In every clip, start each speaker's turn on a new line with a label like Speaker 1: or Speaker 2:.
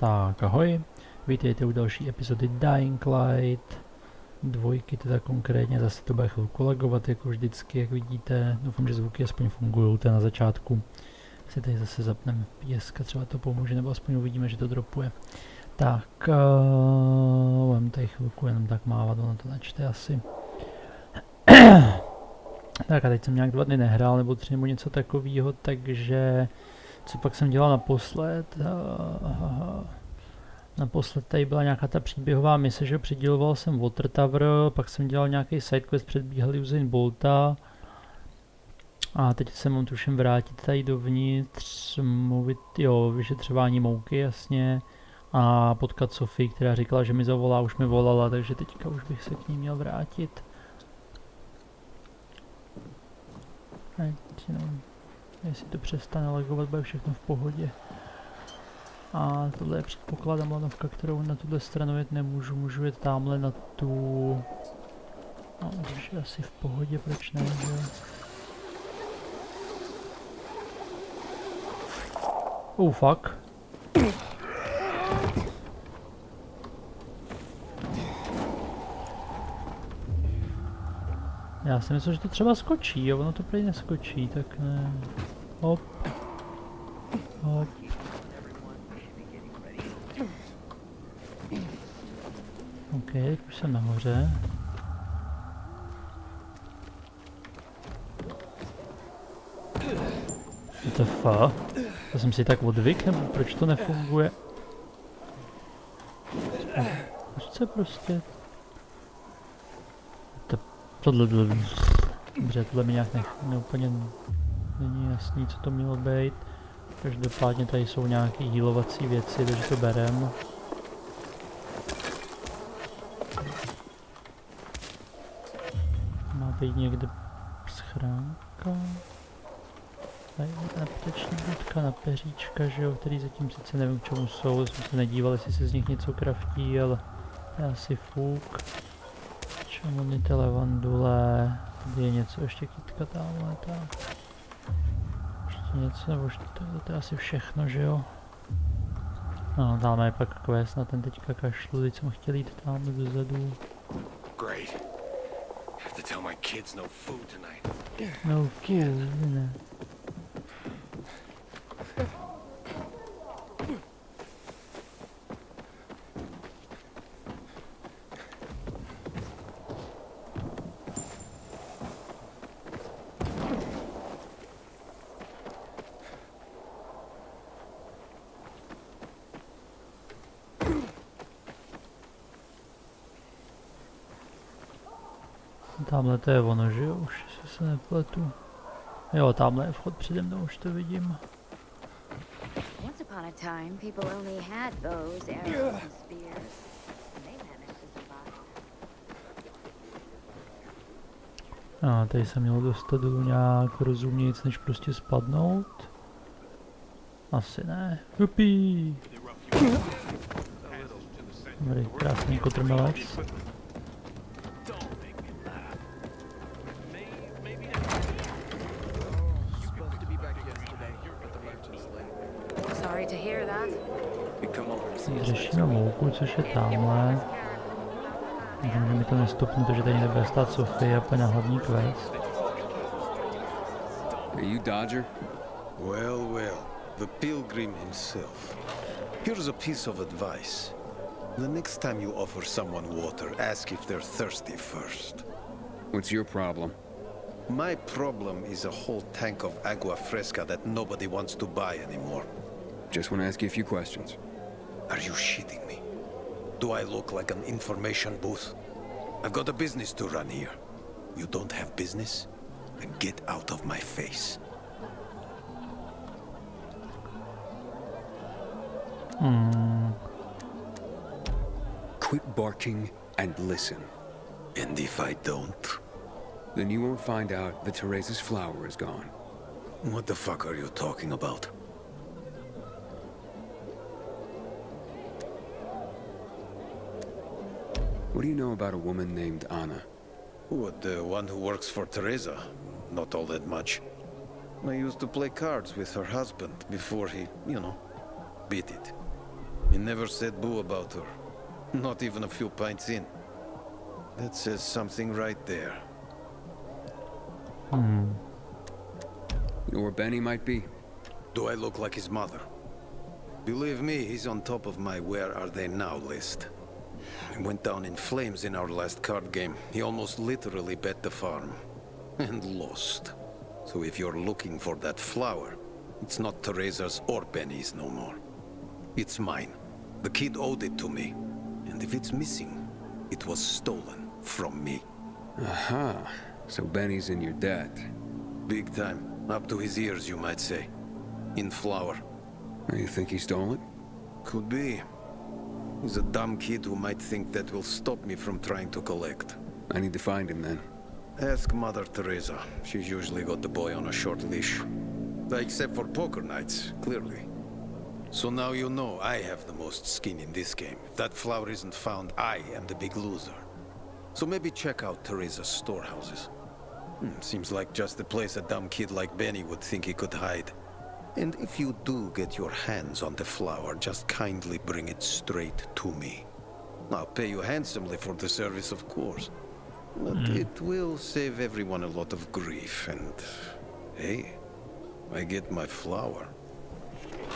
Speaker 1: Tak ahoj, vítejte u další epizody Dying Light 2, teda konkrétně, zase to bude chvilku lagovat jako vždycky, jak vidíte, doufám, že zvuky aspoň fungují, na začátku si tady zase zapneme pěska, třeba to pomůže, nebo aspoň uvidíme, že to dropuje. Tak, budeme tady chvilku jenom tak mávat, ono to načte asi. Tak a teď jsem nějak 2 dny nehrál, nebo 3 nebo něco takového, takže co pak jsem dělal naposled? Naposled tady byla nějaká ta příběhová mise, že přiděloval jsem Water Tower, pak jsem dělal nějaký sidequest, předbíhal Usain Bolta. A teď se mám tuším vrátit tady dovnitř, mluvit, jo, vyšetřování mouky, jasně. A potkat Sofii, která říkala, že mi zavolá, už mi volala, takže teďka už bych se k ní měl vrátit. No, jestli to přestane lagovat, bude všechno v pohodě. A tohle je předpokládám lanovka, kterou na tuhle stranu jet nemůžu, můžu jet tamhle na tu... No, už je asi v pohodě, proč ne, že? Oh fuck. Já si myslím, že to třeba skočí, a ono to prý neskočí, tak ne. Hop. Hop. OK, už jsem nahoře. WTF? To jsem si tak odvyk, nebo proč to nefunguje? Pusť prostě. Dobře, tohle mi nějak úplně není jasný, co to mělo být. Každopádně tady jsou nějaké healovací věci, takže to berem. Má být někde schránka. Tady je napřeční budka na peříčka, že jo, který zatím sice nevím k čemu jsou, jsme se nedívali, jestli se z nich něco kraftí, ale to je asi fuk. Čemonity, levandule, tady je něco, ještě kytka tamhle, tak. Ještě něco, nebo už to je asi všechno, že jo. No, dáme je pak quest, na ten teďka kašlu, teď jsem chtěl jít tamhle dozadu. No food, ne. Tamhle to je ono, že jo, už se nepletu. Jo, tamhle je vchod přede mnou, už to vidím. A tady se mělo dostat dolů nějak rozumnějc, než prostě spadnout. Asi ne. Hupí! Dobrý, krásný kotrmelec. Řešíme mouku, což je tamhle. Doufám, že mi to nestopne, protože tady nebude stát Sofie a na hlavní quest.
Speaker 2: Are you Dodger?
Speaker 3: Well, the pilgrim himself. Here's a piece of advice. The next time you offer someone water, ask if they're thirsty first.
Speaker 2: What's your problem?
Speaker 3: My problem is a whole tank of agua fresca that nobody wants to buy anymore.
Speaker 2: Just want to ask you a few questions.
Speaker 3: Are you shitting me? Do I look like an information booth? I've got a business to run here. You don't have business? Then get out of my face.
Speaker 2: Quit barking and listen.
Speaker 3: And if I don't?
Speaker 2: Then you won't find out that Teresa's flower is gone.
Speaker 3: What the fuck are you talking about?
Speaker 2: What do you know about a woman named Anna?
Speaker 3: What, the one who works for Teresa? Not all that much. I used to play cards with her husband before he, beat it. He never said boo about her. Not even a few pints in. That says something right there.
Speaker 1: Hmm.
Speaker 2: You know where Benny might be?
Speaker 3: Do I look like his mother? Believe me, he's on top of my where are they now list. He went down in flames in our last card game. He almost literally bet the farm. And lost. So if you're looking for that flower, it's not Teresa's or Benny's no more. It's mine. The kid owed it to me. And if it's missing, it was stolen from me.
Speaker 2: Aha. So Benny's in your debt.
Speaker 3: Big time. Up to his ears, you might say. In flour.
Speaker 2: You think he stole it?
Speaker 3: Could be. He's a dumb kid who might think that will stop me from trying to collect.
Speaker 2: I need to find him then.
Speaker 3: Ask Mother Teresa. She's usually got the boy on a short leash. Except for poker nights, clearly. So now you know I have the most skin in this game. If that flower isn't found, I am the big loser. So maybe check out Teresa's storehouses. Seems like just the place a dumb kid like Benny would think he could hide. And if you do get your hands on the flower, just kindly bring it straight to me. I'll pay you handsomely for the service, of course. But it will save everyone a lot of grief, and... hey, I get my flower.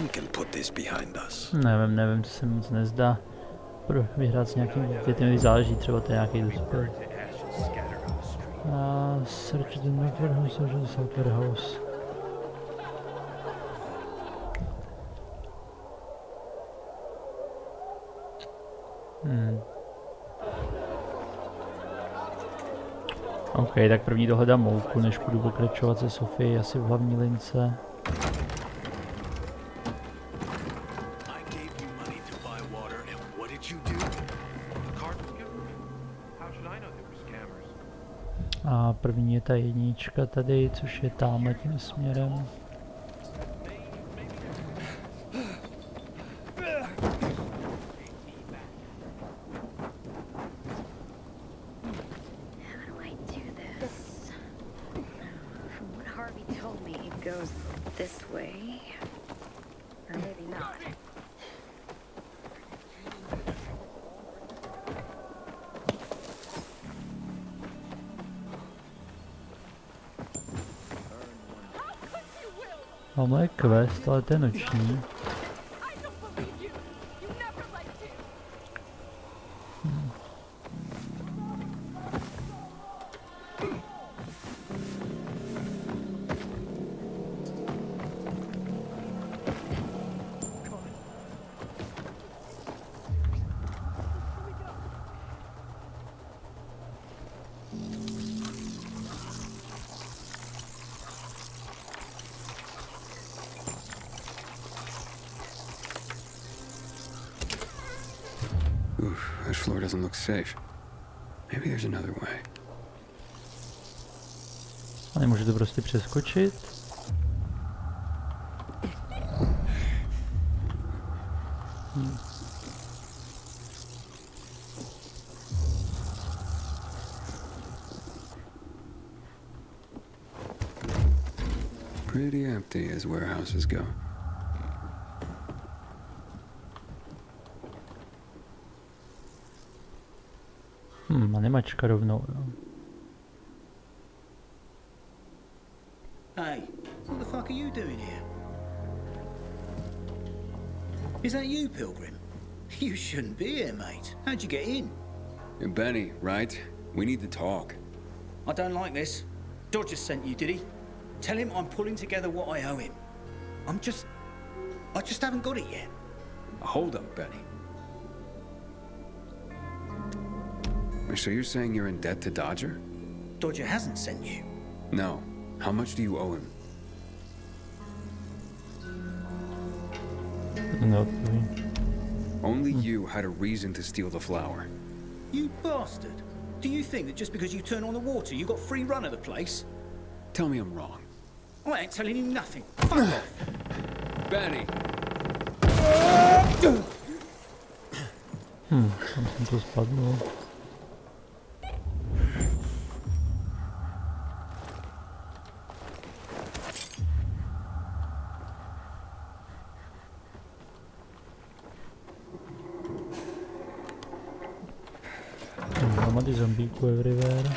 Speaker 3: We can put this behind us.
Speaker 1: Nevím, co se moc nezdá. Budu vyhrát s nějakým větem, záleží, třeba to je nějaký úspěch. Search the Northern House, search the Southern House. OK, tak první dohledám mouku, než budu pokračovat se Sofii asi v hlavní lince. A první je ta jednička tady, což je tamhle tím směrem. Tamhle je quest, ale to je noční.
Speaker 2: This floor doesn't look safe. Maybe there's another way.
Speaker 1: A nemůžu to prostě přeskočit?
Speaker 2: Pretty empty as warehouses go.
Speaker 1: A nemačka rovnou, jo.
Speaker 4: Hey, what the fuck are you doing here? Is that you, Pilgrim? You shouldn't be here, mate. How'd you get in?
Speaker 2: You're Benny, right? We need to talk.
Speaker 4: I don't like this. Dodger sent you, did he? Tell him I'm pulling together what I owe him. I just haven't got it yet.
Speaker 2: Hold up, Benny. So you're saying you're in debt to Dodger?
Speaker 4: Dodger hasn't sent you.
Speaker 2: No. How much do you owe him?
Speaker 1: No.
Speaker 2: Only you had a reason to steal the flower.
Speaker 4: You bastard. Do you think that just because you turn on the water, you got free run of the place?
Speaker 2: Tell me I'm wrong.
Speaker 4: I ain't telling you nothing. Fuck off.
Speaker 2: Benny!
Speaker 1: Tam jsem to spadnul. hromady zombíků everywhere.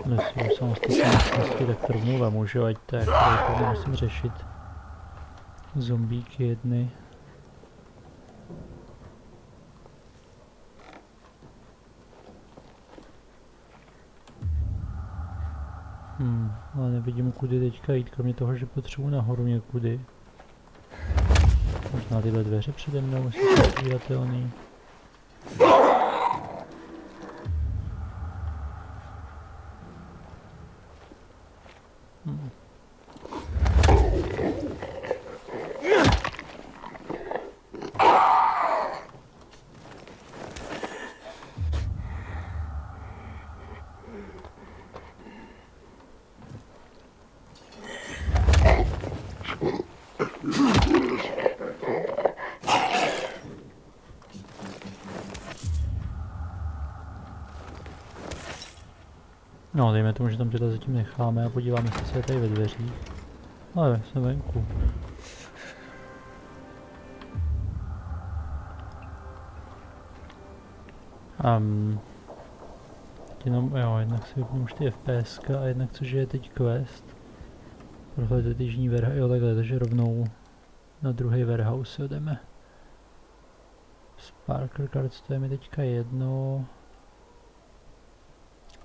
Speaker 1: Nesmím samostatně místnosti, tak to rovnou vemu, že ať tak, to nemusím řešit. Zombíky jedny. Ale nevidím kudy teďka jít, kromě toho, že potřebuji nahoru někudy. Možná tyhle dveře přede mnou jsou otvíratelný. No, dejme tomu, že tam tyhle zatím necháme a podíváme se, co je tady ve dveřích. Ale jsem venku. Jenom, jo, jednak si vypnu už ty FPSka a jednak což je teď quest. Prohle ty jižní warehouse, jo takhle, takže rovnou na druhý warehouse jdeme. Sparkler cards, to je mi teďka jedno.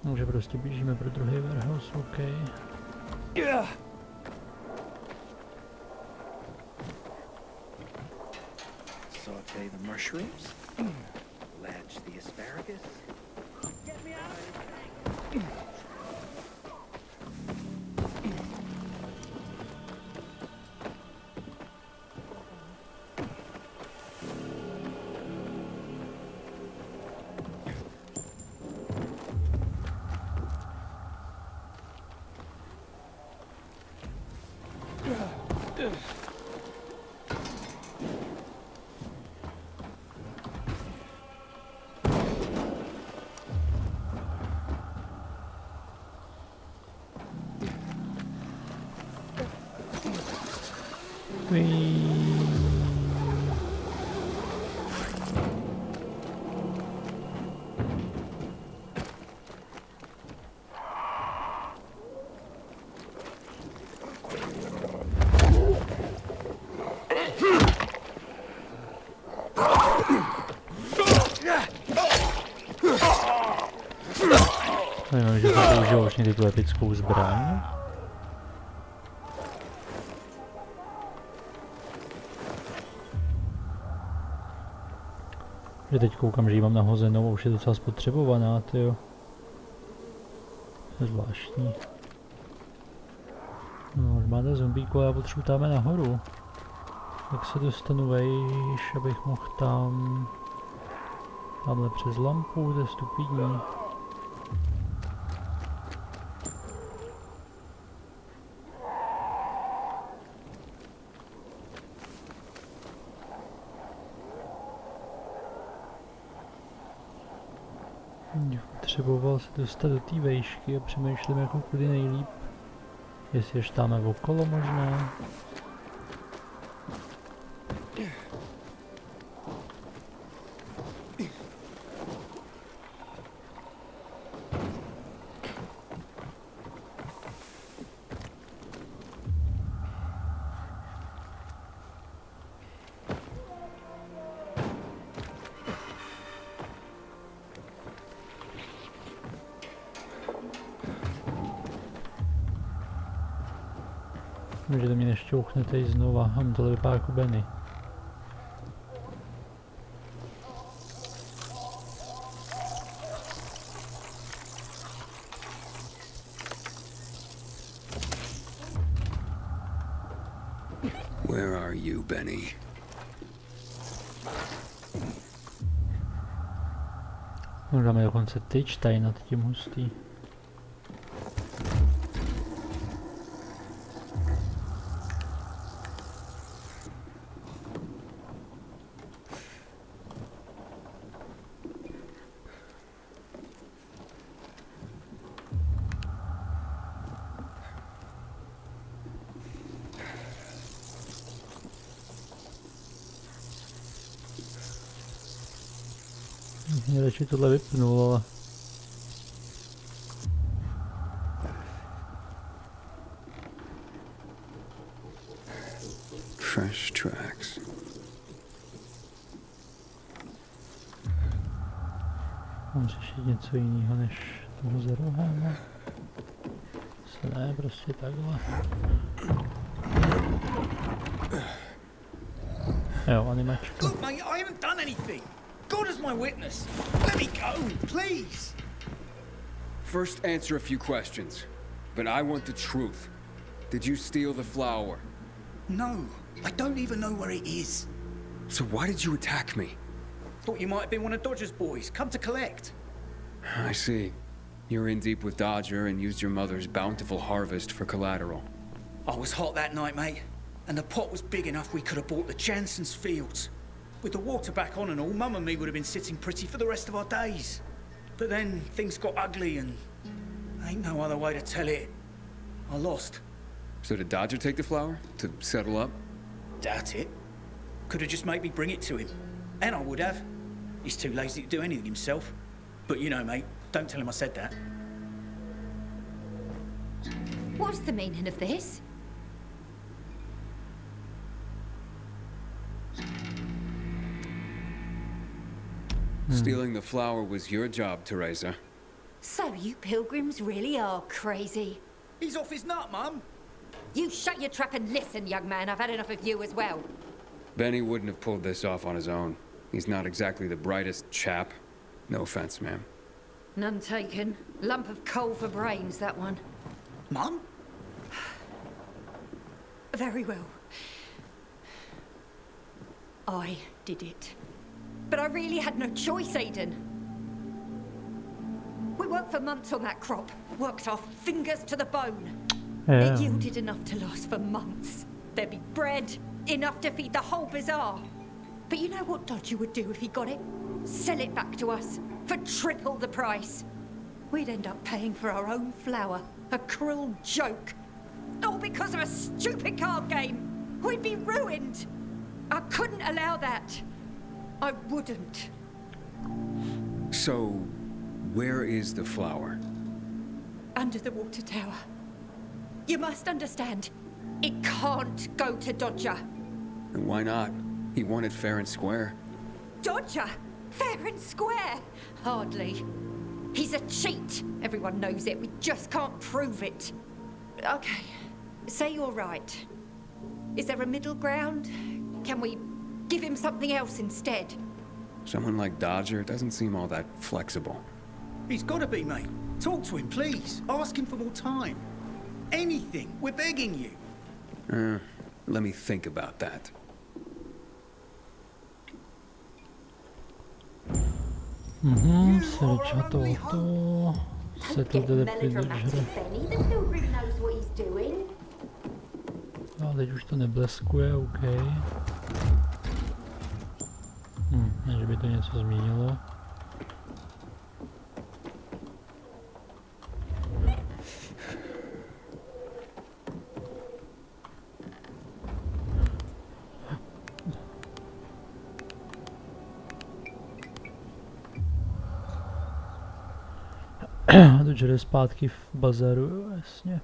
Speaker 1: Takže prostě běžíme pro druhý warehouse, OK.
Speaker 5: Saute the mushrooms. Ledge the asparagus. Get me out!
Speaker 1: Nevím, že jsem použil už někdy tu epickou zbraň. Že teď koukám, že ji mám nahozenou a už je docela spotřebovaná, tyjo. To je zvláštní. No, armáda zombíků, ale já potřebuji tam nahoru. Tak se dostanu vejš, abych mohl tam... Tamhle přes lampu, to je stupidní. Potřeboval se dostat do té vejšky a přemýšlím jako kudy nejlíp. Jestli ještě tam okolo možná. Že to mě nešťouchnete i znova, a tohle vypadá jako Benny.
Speaker 2: are you, Benny?
Speaker 1: No, dáme dokonce tyč tady nad tím hustý. Mě radši tohle vypnul, ale...
Speaker 2: Fresh tracks.
Speaker 1: Mám řešit něco jiného než toho za rohem. Ne, prostě takhle. Jo, animačka.
Speaker 4: Look, mate, I haven't done anything. God is my witness. Let me go, please.
Speaker 2: First, answer a few questions. But I want the truth. Did you steal the flower?
Speaker 4: No, I don't even know where it is.
Speaker 2: So why did you attack me?
Speaker 4: Thought you might have been one of Dodger's boys, come to collect.
Speaker 2: I see. You're in deep with Dodger and used your mother's bountiful harvest for collateral.
Speaker 4: I was hot that night, mate, and the pot was big enough we could have bought the Jansen's fields. With the water back on and all, Mum and me would have been sitting pretty for the rest of our days. But then things got ugly and ain't no other way to tell it. I lost.
Speaker 2: So did Dodger take the flower? To settle up?
Speaker 4: Doubt it. Could have just made me bring it to him. And I would have. He's too lazy to do anything himself. But you know, mate, don't tell him I said that.
Speaker 6: What's the meaning of this?
Speaker 2: Stealing the flower was your job, Teresa.
Speaker 6: So you pilgrims really are crazy.
Speaker 4: He's off his nut, Mum.
Speaker 6: You shut your trap and listen, young man. I've had enough of you as well.
Speaker 2: Benny wouldn't have pulled this off on his own. He's not exactly the brightest chap. No offense, ma'am.
Speaker 6: None taken. Lump of coal for brains, that one.
Speaker 4: Mum?
Speaker 6: Very well. I did it. But I really had no choice, Aiden. We worked for months on that crop. Worked our fingers to the bone.
Speaker 1: Yeah.
Speaker 6: It yielded enough to last for months. There'd be bread, enough to feed the whole bazaar. But you know what Dodger would do if he got it? Sell it back to us for triple the price. We'd end up paying for our own flour. A cruel joke. All because of a stupid card game. We'd be ruined. I couldn't allow that. I wouldn't.
Speaker 2: So, where is the flower?
Speaker 6: Under the water tower. You must understand, it can't go to Dodger.
Speaker 2: And why not? He won it fair and square.
Speaker 6: Dodger? Fair and square? Hardly. He's a cheat. Everyone knows it. We just can't prove it. Okay, say you're right. Is there a middle ground? Can we give him something else instead?
Speaker 2: Someone like Dodger doesn't seem all that flexible.
Speaker 4: He's got to be, mate. Talk to him, please. Ask him for more time. Anything. We're begging you.
Speaker 2: Let me think about that.
Speaker 1: Srdča tohoto se to jde přidržet. No, teď už to nebleskuje, OK. Ne, že by to něco změnilo. A to jde zpátky v bazaru, jo, jasně.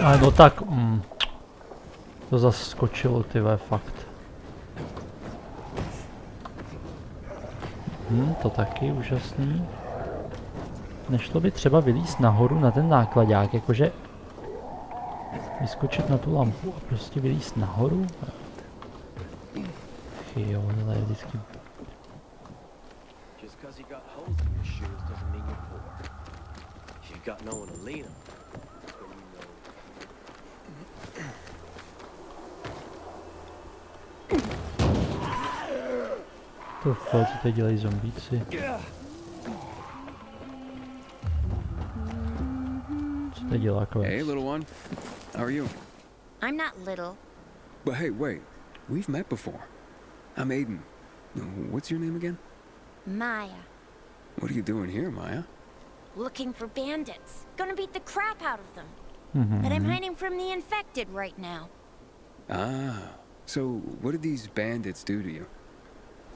Speaker 1: A no tak, to zase skočilo, tyhle, fakt. To taky úžasný. Nešlo by třeba vylízt nahoru na ten nákladák, jakože... vyskočit na tu lampu a prostě vylízt nahoru? Jo, ale je vždycky...
Speaker 5: Just 'cause you got holes in your shoes doesn't mean you're poor. If you've got no one to lean on, then you know.
Speaker 1: To co teď dělají zombíci? Co teď dělá kvést?
Speaker 2: Hey, little one. How are you?
Speaker 7: I'm not little.
Speaker 2: But hey, wait. We've met before. I'm Aiden. What's your name again?
Speaker 7: Maya.
Speaker 2: What are you doing here, Maya?
Speaker 7: Looking for bandits. Gonna beat the crap out of them. But I'm hiding from the infected right now.
Speaker 2: Ah. So, what did these bandits do to you?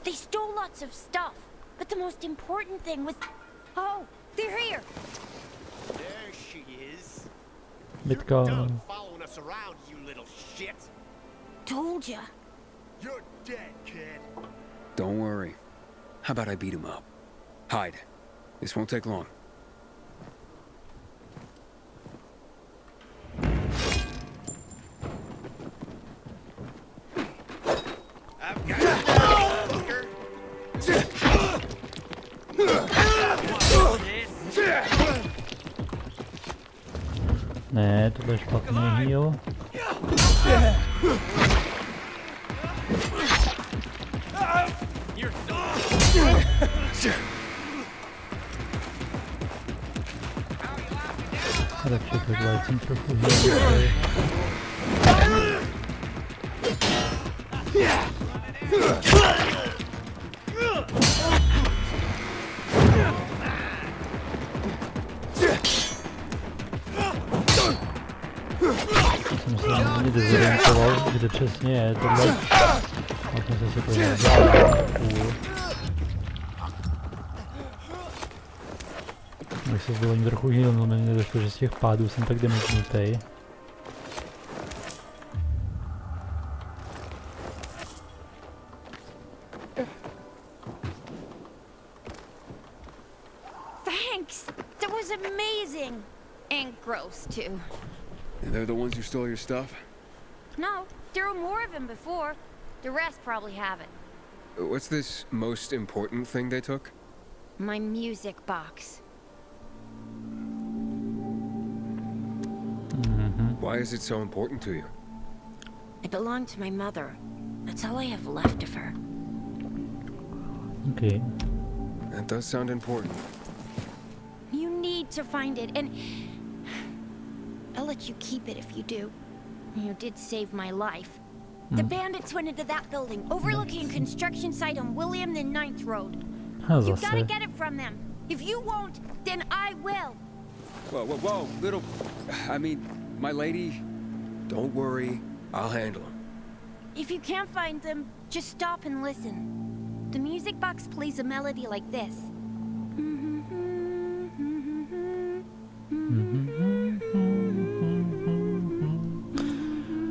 Speaker 7: They stole lots of stuff. But the most important thing was... Oh, they're here.
Speaker 8: There she is.
Speaker 1: Bitka.
Speaker 8: Done following us around, you little shit.
Speaker 7: Told ya.
Speaker 8: You're dead, kid.
Speaker 2: Don't worry. How about I beat him up? Hide. This won't take long.
Speaker 8: I've got you, fucker.
Speaker 1: Ne, tohle je špatný heal. Radši tohle jsem trochu heal. Jsem se ani dezorientoval, kde přesně je tohle. A jsem se si to vzal půl. Když se zvolím trochu healnul, mi nedošlo, že z těch pádů jsem tak damagenutej.
Speaker 7: Thanks. That was amazing. And gross, too.
Speaker 2: And they're the ones who stole your stuff?
Speaker 7: No, there were more of them before. The rest probably haven't.
Speaker 2: What's this most important thing they took?
Speaker 7: My music box.
Speaker 2: Why is it so important to you?
Speaker 7: It belonged to my mother. That's all I have left of her.
Speaker 1: Okay.
Speaker 2: That does sound important.
Speaker 7: You need to find it, and I'll let you keep it if you do. You did save my life. The bandits went into that building, overlooking a construction site on William the 9th Road. You gotta get it from them. If you won't, then I will.
Speaker 2: Whoa, whoa, whoa, little... I mean, my lady, don't worry, I'll handle him.
Speaker 7: If you can't find them, just stop and listen. The music box plays a melody like this.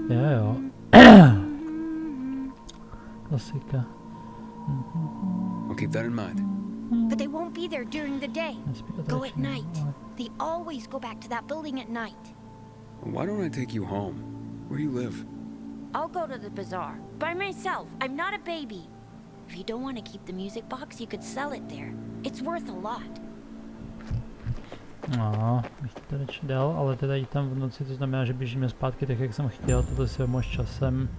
Speaker 1: Jo. Klasika.
Speaker 2: I'll keep that in mind.
Speaker 7: But they won't be there during the day. Go at night. They always go back to that building at night.
Speaker 2: Why don't I take you home? Where do you live?
Speaker 7: I'll go to the bazaar. By myself. I'm not a baby. If you don't want to keep the music box, you could sell it there. It's worth a lot.
Speaker 1: No, bych to radši dal, ale teda jít tam v noci, to znamená, že běžíme zpátky tak, jak jsem chtěl, tohle si vemu s časem.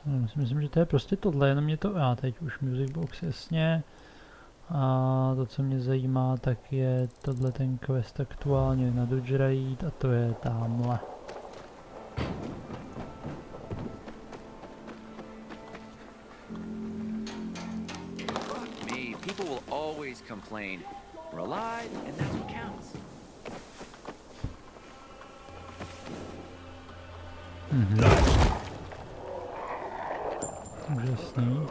Speaker 1: No, myslím, že to je prostě tohle, jenom mě to... A teď už music box, jasně. A to, co mě zajímá, tak je tohle ten quest aktuálně na Dodgerite a to je tamhle.
Speaker 9: People will always complain. We're alive, and that's what counts.
Speaker 1: Úžasný.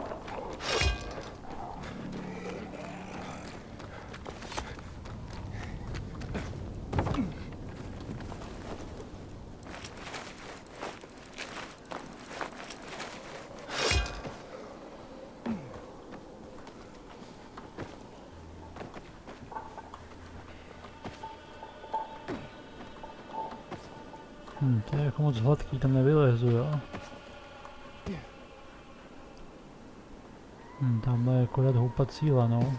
Speaker 1: To je jako moc hladký, tam nevylezu, jo. Tamhle je akorát houpací lano.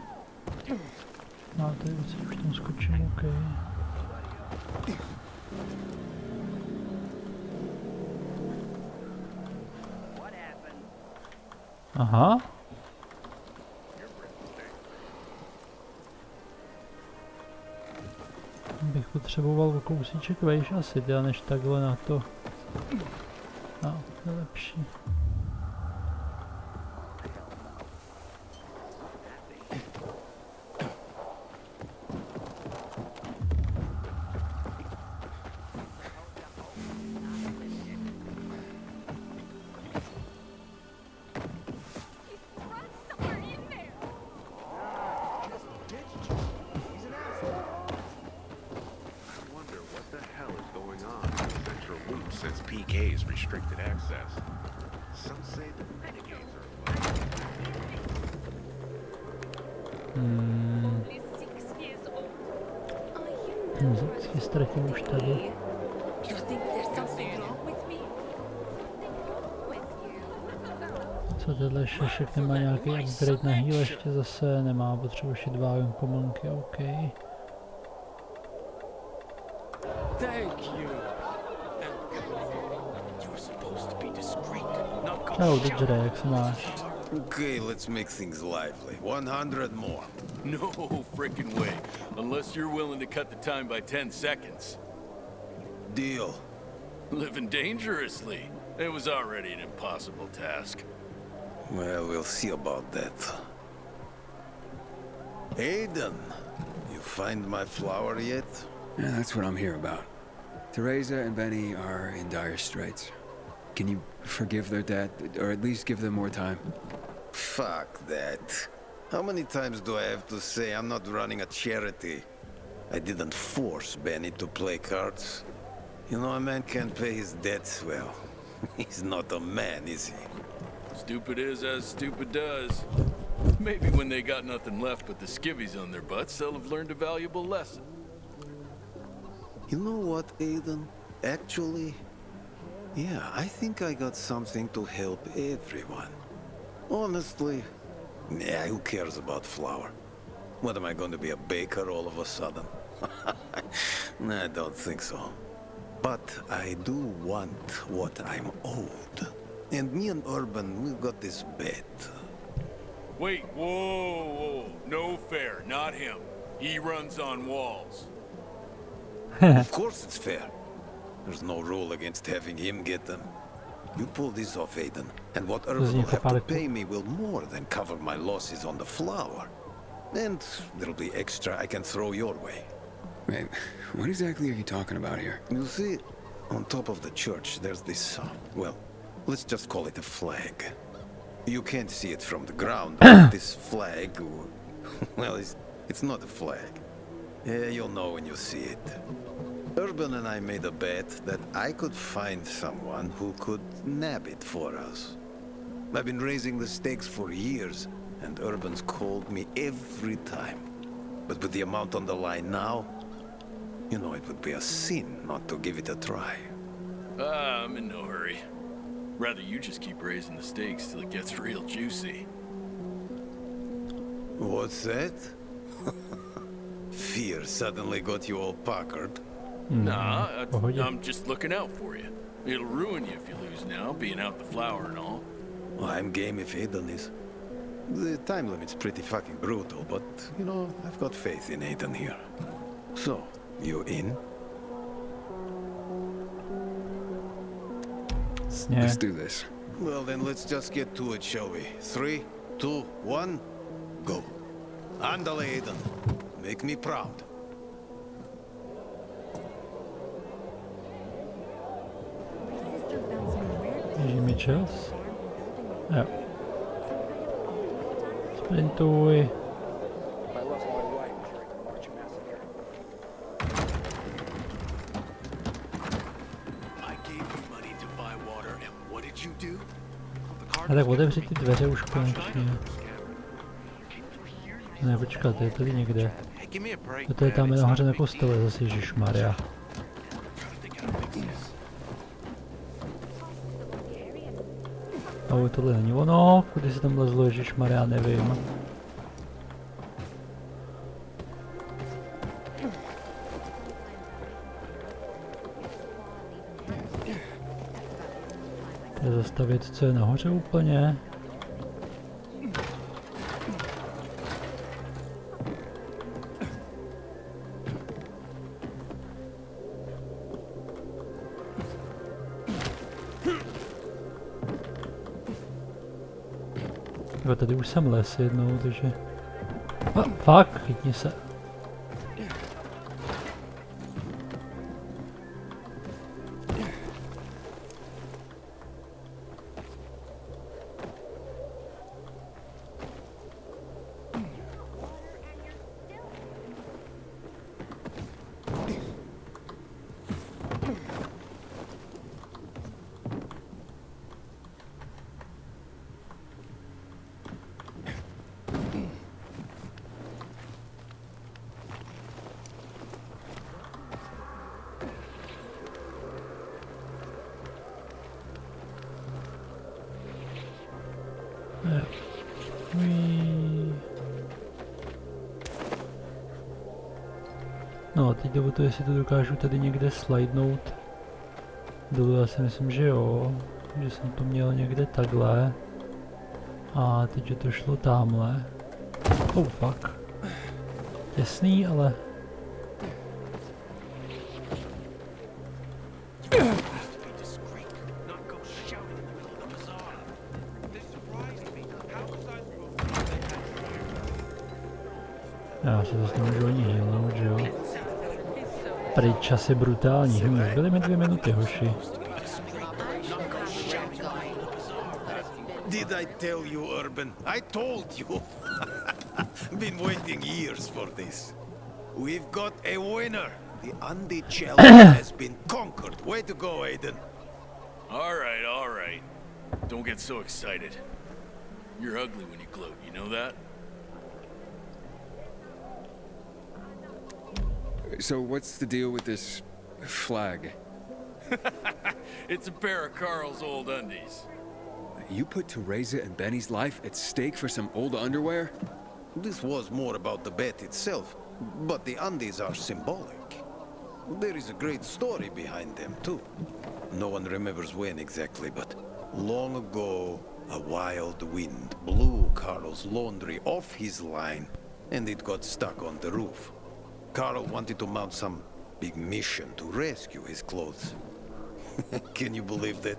Speaker 1: No, tady už tam skočím, OK. Aha. Bych potřeboval o kousíček vejš asi, než takhle na to. No, to je lepší.
Speaker 10: Since PK is restricted access. Some say the renegades are
Speaker 1: Vždycky ztratím už tady. Co tenhle šešek nemá nějaký upgrade na heal ještě zase? Nemá, potřebuji ještě 2 komonky, OK.
Speaker 5: Thank you.
Speaker 1: Čau, Didgeray, jak se máš?
Speaker 3: Okay, let's make things lively. 100 more.
Speaker 11: No frickin' way. Unless you're willing to cut the time by 10 seconds.
Speaker 3: Deal.
Speaker 11: Living dangerously. It was already an impossible task.
Speaker 3: Well, we'll see about that. Aiden, you find my flower yet?
Speaker 2: Yeah, that's what I'm here about. Teresa and Benny are in dire straits. Can you forgive their dad, or at least give them more time?
Speaker 3: Fuck that. How many times do I have to say I'm not running a charity? I didn't force Benny to play cards. You know, a man can't pay his debts well. He's not a man, is he?
Speaker 11: Stupid is as stupid does. Maybe when they got nothing left but the skivvies on their butts, they'll have learned a valuable lesson.
Speaker 3: You know what, Aiden? Actually, yeah, I think I got something to help everyone. Honestly, yeah, who cares about flour? What, am I going to be a baker all of a sudden? I don't think so. But I do want what I'm owed. And me and Urban, we've got this bet.
Speaker 11: Wait, whoa. No fair, not him. He runs on walls.
Speaker 3: Of course it's fair. There's no rule against having him get them. You pull this off, Aiden, and what Urban will have to pay me will more than cover my losses on the flour. And there'll be extra I can throw your way.
Speaker 2: Wait, what exactly are you talking about here?
Speaker 3: You see, on top of the church, there's this, well, let's just call it a flag. You can't see it from the ground, but this flag, well, it's not a flag. Yeah, you'll know when you see it. Urban and I made a bet that I could find someone who could nab it for us. I've been raising the stakes for years, and Urban's called me every time. But with the amount on the line now, you know, it would be a sin not to give it a try.
Speaker 11: I'm in no hurry. Rather you just keep raising the stakes till it gets real juicy.
Speaker 3: What's that? Fear suddenly got you all puckered.
Speaker 11: Nah, I'm just looking out for you. It'll ruin you if you lose now, being out the flour and all.
Speaker 3: Well, I'm game if Aiden is. The time limit's pretty fucking brutal, but, you know, I've got faith in Aiden here. So, you in?
Speaker 2: Let's do this.
Speaker 3: Well, then let's just get to it, shall we? 3, 2, 1, go. Andale, Aiden. Make me proud.
Speaker 1: Běží mi čas. Jo. Sprintuj. A tak otevři ty dveře už konečně. Ne, počkat, je tady někde. To je tam nahoře na kostele zase, ježišmarja. No, tohle není ono, kudy se tam lezlo, ježišmarja, nevím. To je zastavit, co je nahoře úplně. Jo, tady už jsem les jednou, takže... Fakt, chytni se. No a teď jde o to, jestli to dokážu tady někde slidenout dolů. Já si myslím, že jo, že jsem to měl někde takhle. A teď, že to šlo tamhle. Oh fuck. Těsný, ale... Já se zase nemůžu ani healnout, že jo? Tady čas je brutální, zbyly mi 2 minuty, hoši.
Speaker 3: Did I tell you, Urban? I told you. Been waiting years for this. We've got a winner. The undie challenge has been conquered. Way to go, Aiden.
Speaker 11: All right. Don't get so excited. You're ugly when you gloat, you know that?
Speaker 2: So what's the deal with this flag?
Speaker 11: It's a pair of Carl's old undies.
Speaker 2: You put Teresa and Benny's life at stake for some old underwear?
Speaker 3: This was more about the bet itself, but the undies are symbolic. There is a great story behind them, too. No one remembers when exactly, but long ago, a wild wind blew Carl's laundry off his line, and it got stuck on the roof. Carl wanted to mount some big mission to rescue his clothes. Can you believe that?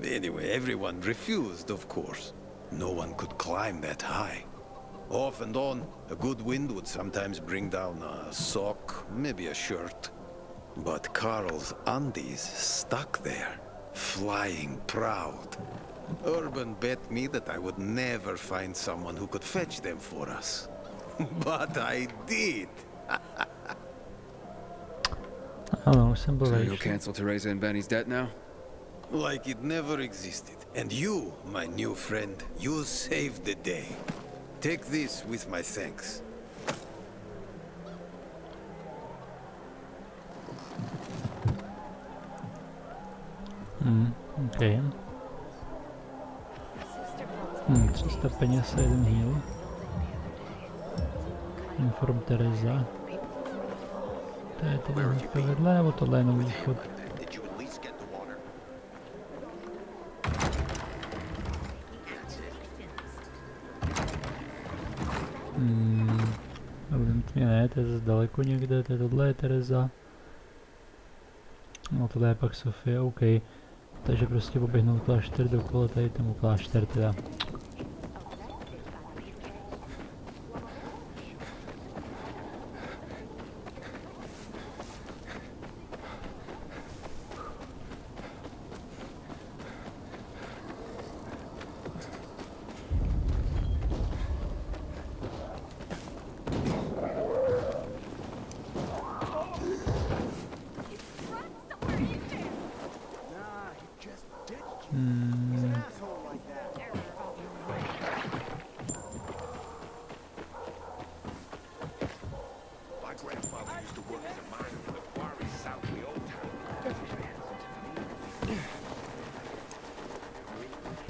Speaker 3: Anyway, everyone refused, of course. No one could climb that high. Off and on, a good wind would sometimes bring down a sock, maybe a shirt. But Carl's undies stuck there, flying proud. Urban bet me that I would never find someone who could fetch them for us. But I did.
Speaker 1: Ano, jsem byl
Speaker 2: So you'll cancel Teresa and Benny's debt now?
Speaker 3: Like it never existed. And you, my new friend, you saved the day. Take this with my thanks.
Speaker 1: Okay. 300 peněz a 1 heal. Inform Teresa. To je tedy hnedka vedle, nebo tohle je nový východ? Evidentně ne, to je zase daleko někde, to je tohle je Teresa. No tohle je pak Sofie, OK. Takže prostě poběhnout klášter dokola, tady tomu klášter teda.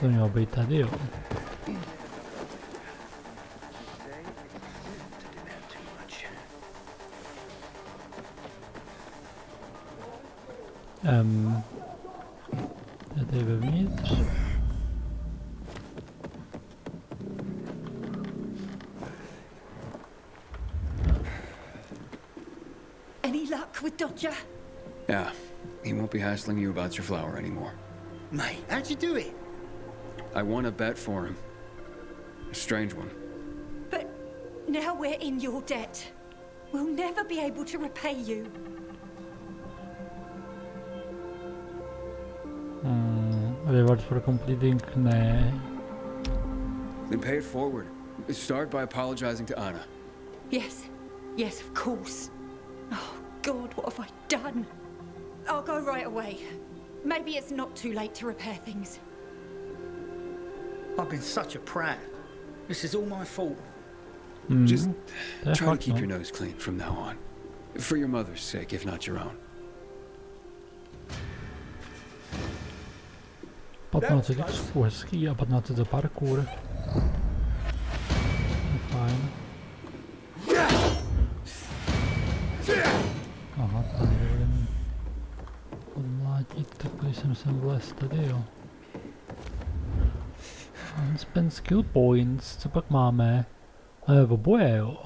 Speaker 1: To mělo být tady, jo. Je tady vevnitř.
Speaker 6: Any luck with Dodger?
Speaker 2: Yeah, he won't be hassling you about your flower anymore.
Speaker 4: Mate, how'd you do it?
Speaker 2: I won a bet for him. A strange one.
Speaker 6: But now we're in your debt. We'll never be able to repay you.
Speaker 1: Reward for completing, ne.
Speaker 2: Then pay it forward. Start by apologizing to Anna.
Speaker 6: Yes, yes, of course. Oh, God, what have I done? I'll go right away. Maybe it's not too late to repair things.
Speaker 4: I've been such a prat. This is all my fault.
Speaker 2: Just try to keep your nose clean from now on. For your mother's sake, if not your own.
Speaker 1: 15 XP hezký a 15 za parkour. Fajn. Aha, tady budeme odmlátit, tak když jsem sem vlez tady, jo. Unspent skill points, co pak máme? Oboje, jo.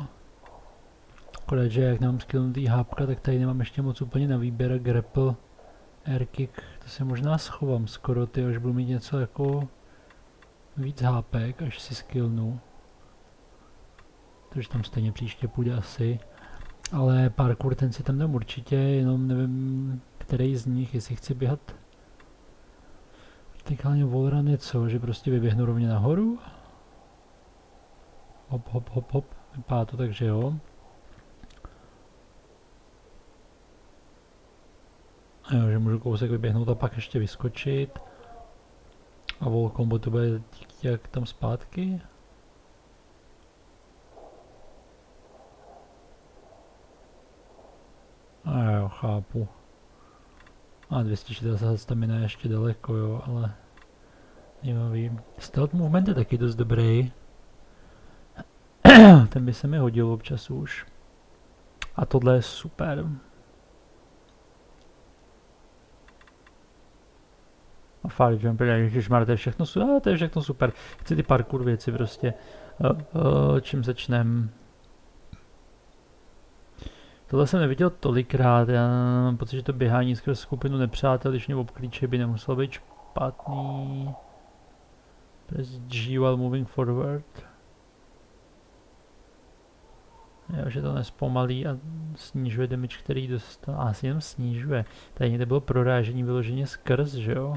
Speaker 1: Akorát, že jak nemám skillnutý hápka, tak tady nemám ještě moc úplně na výběr. Grapple, air kick, to se možná schovám skoro, ty, až budu mít něco jako víc hápek, až si skillnu. Takže tam stejně příště půjde asi. Ale parkour ten si tam dám určitě, jenom nevím, který z nich, jestli chci běhat. Vertikálně wallrun je co, že prostě vyběhnu rovně nahoru. Hop, hop, hop, hop, vypadá to takže jo. A jo, že můžu kousek vyběhnout a pak ještě vyskočit. A wall combo to bude jak tam zpátky. A jo, chápu. A 240 stamina je ještě daleko, jo, ale zajímavý. Stealth movement je taky dost dobrý. Ten by se mi hodil občas už. A tohle je super. A fakt, jump, ježišmar, to je všechno super, to je všechno super. Chci ty parkour věci prostě. Čím začnem? Tohle jsem neviděl tolikrát, já mám pocit, že to běhání skrz skupinu nepřátel, když mě obklíče, by nemuselo být špatný. Press G while moving forward. Jo, že to nespomalí a snižuje damage, který dostal. Asi jenom snižuje. Tady někde bylo prorážení vyloženě skrz, že jo?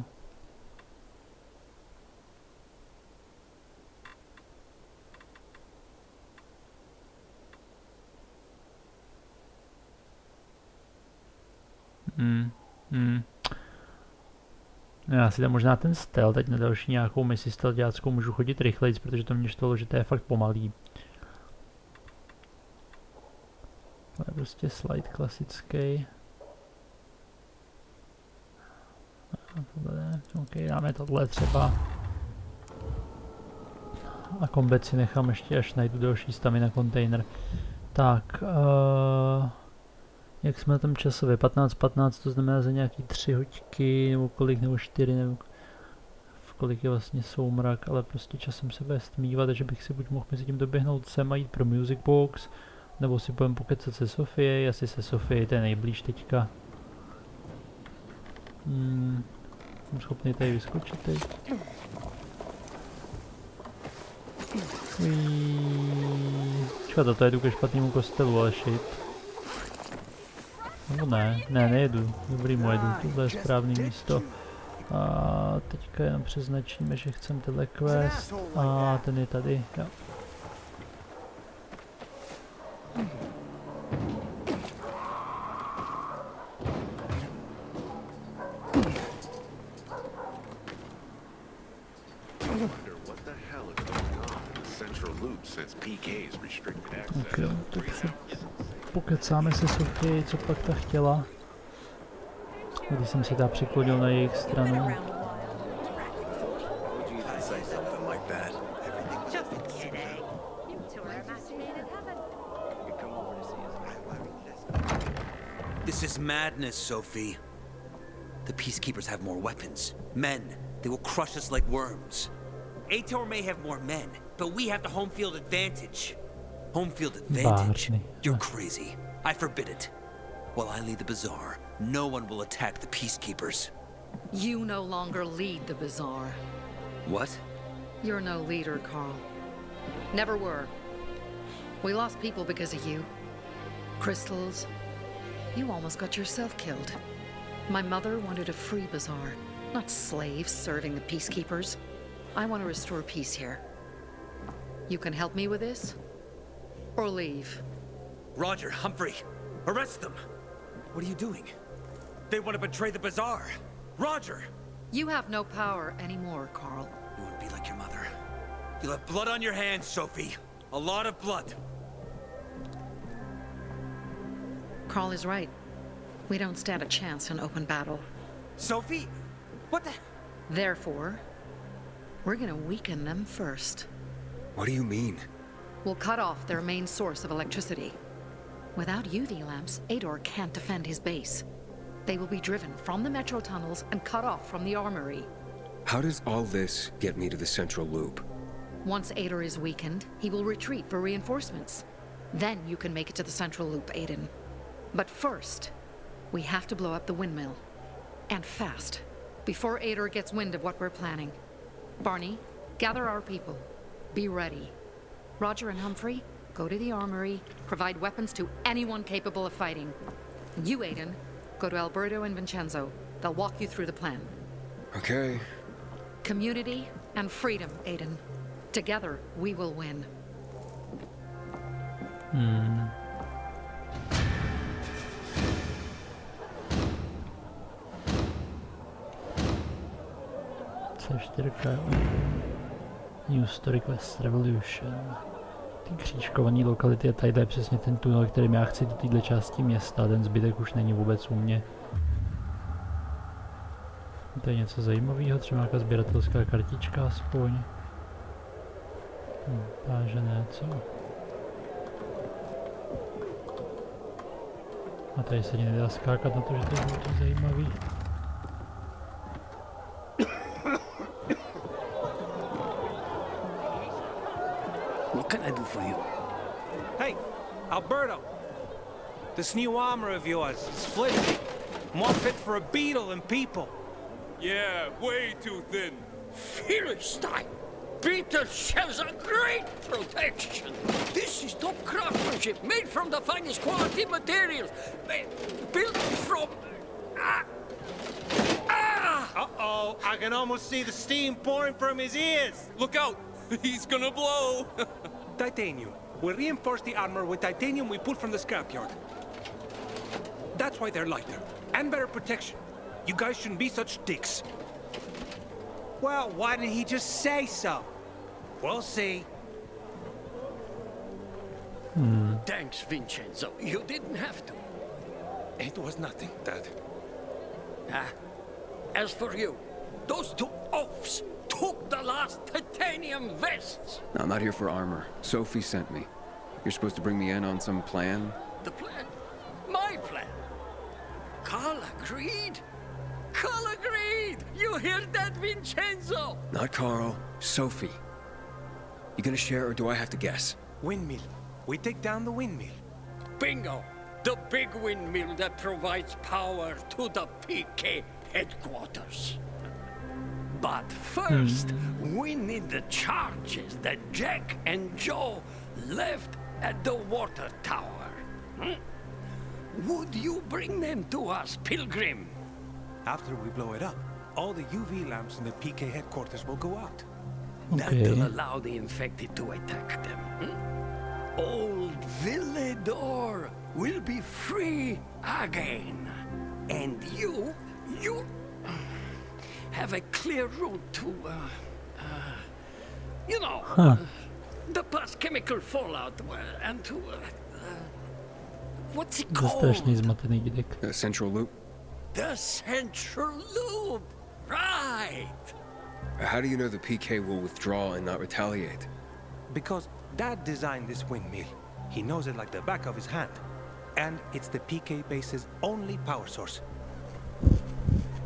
Speaker 1: Já si tam možná ten stealth, teď na další nějakou misi stealtháckou můžu chodit rychlejc, protože to mě štvalo, že to je fakt pomalý. To je prostě slide klasický. OK, dáme tohle třeba. A combat si nechám ještě, až najdu další stamina kontejner. Tak, jak jsme na tom časově? 15, to znamená za nějaký 3 hoďky, nebo kolik, nebo 4, nebo v kolik je vlastně soumrak, ale prostě časem se bude stmívat, takže bych si buď mohl mezi tím doběhnout sem a jít pro music box, nebo si budeme pokecat se Sofie, asi se Sofie, to je nejblíž teďka. Jsem schopný tady vyskočit teď. Čekat, to jedu ke špatnému kostelu, ale shit. Nebo ne, nejedu, dobrý mu jedu, tohle je správný místo. A teďka jenom přeznačíme, že chcem tenhle quest a ten je tady, jo. Okay, tak si pokecáme se Sofii, co pak ta chtěla. Když jsem si ta přiklonil na jejich stranu.
Speaker 12: This is madness, Sophie. The Peacekeepers have more weapons. Men. They will crush us like worms. Ator may have more men, but we have the home field advantage. Home field advantage? You're crazy. I forbid it. While I lead the bazaar, no one will attack the Peacekeepers.
Speaker 13: You no longer lead the bazaar.
Speaker 12: What?
Speaker 13: You're no leader, Carl. Never were. We lost people because of you. Crystals. You almost got yourself killed. My mother wanted a free bazaar, not slaves serving the Peacekeepers. I want to restore peace here. You can help me with this, or leave.
Speaker 12: Roger, Humphrey, arrest them. What are you doing? They want to betray the bazaar. Roger!
Speaker 13: You have no power anymore, Carl.
Speaker 12: You won't be like your mother. You'll have blood on your hands, Sophie. A lot of blood.
Speaker 13: Carl is right. We don't stand a chance in open battle.
Speaker 12: Sophie? What the?
Speaker 13: Therefore, we're gonna weaken them first.
Speaker 2: What do you mean?
Speaker 13: We'll cut off their main source of electricity. Without UV lamps, Ador can't defend his base. They will be driven from the metro tunnels and cut off from the armory.
Speaker 2: How does all this get me to the central loop?
Speaker 13: Once Ador is weakened, he will retreat for reinforcements. Then you can make it to the central loop, Aiden. But first, we have to blow up the windmill. And fast, before Ador gets wind of what we're planning. Barney, gather our people. Be ready. Roger and Humphrey, go to the armory, provide weapons to anyone capable of fighting. You, Aiden, go to Alberto and Vincenzo. They'll walk you through the plan.
Speaker 2: Okay.
Speaker 13: Community and freedom, Aiden. Together, we will win.
Speaker 1: New Story Quest Revolution. Ty křížkovaný lokality a tady je přesně ten tunel, kterým já chci do této části města, ten zbytek už není vůbec u mě. To je něco zajímavého, třeba nějaká sběratelská kartička aspoň. Páže ne, co? A tady se nedá skákat na to, že to je to zajímavý.
Speaker 14: What can I do for you?
Speaker 15: Hey, Alberto. This new armor of yours is flimsy. More fit for a beetle than people.
Speaker 11: Yeah, way too thin.
Speaker 14: Philistine! Beetle shells are great protection. This is top craftsmanship, made from the finest quality materials. Built from...
Speaker 15: Uh-oh, I can almost see the steam pouring from his ears.
Speaker 11: Look out! He's gonna blow!
Speaker 15: Titanium. We reinforce the armor with titanium we pulled from the scrapyard. That's why they're lighter. And better protection. You guys shouldn't be such dicks. Well, why didn't he just say so? We'll see.
Speaker 14: Thanks, Vincenzo. You didn't have to.
Speaker 15: It was nothing, Dad.
Speaker 14: As for you, those two oafs took the last titanium vests.
Speaker 2: No, I'm not here for armor. Sophie sent me. You're supposed to bring me in on some plan?
Speaker 14: The plan? My plan? Carl agreed? Carl agreed! You hear that, Vincenzo?
Speaker 2: Not Carl. Sophie. You gonna share or do I have to guess?
Speaker 15: Windmill. We take down the windmill.
Speaker 14: Bingo! The big windmill that provides power to the PK headquarters. But first, we need the charges that Jack and Joe left at the water tower. Would you bring them to us, Pilgrim?
Speaker 15: After we blow it up, all the UV lamps in the PK headquarters will go out.
Speaker 14: That will allow the infected to attack them. Old Villedor will be free again. And you have a clear route to, you know, the past chemical fallout and to, what's it called?
Speaker 2: Central loop?
Speaker 14: The central loop, right.
Speaker 2: How do you know the PK will withdraw and not retaliate?
Speaker 15: Because Dad designed this windmill. He knows it like the back of his hand. And it's the PK base's only power source.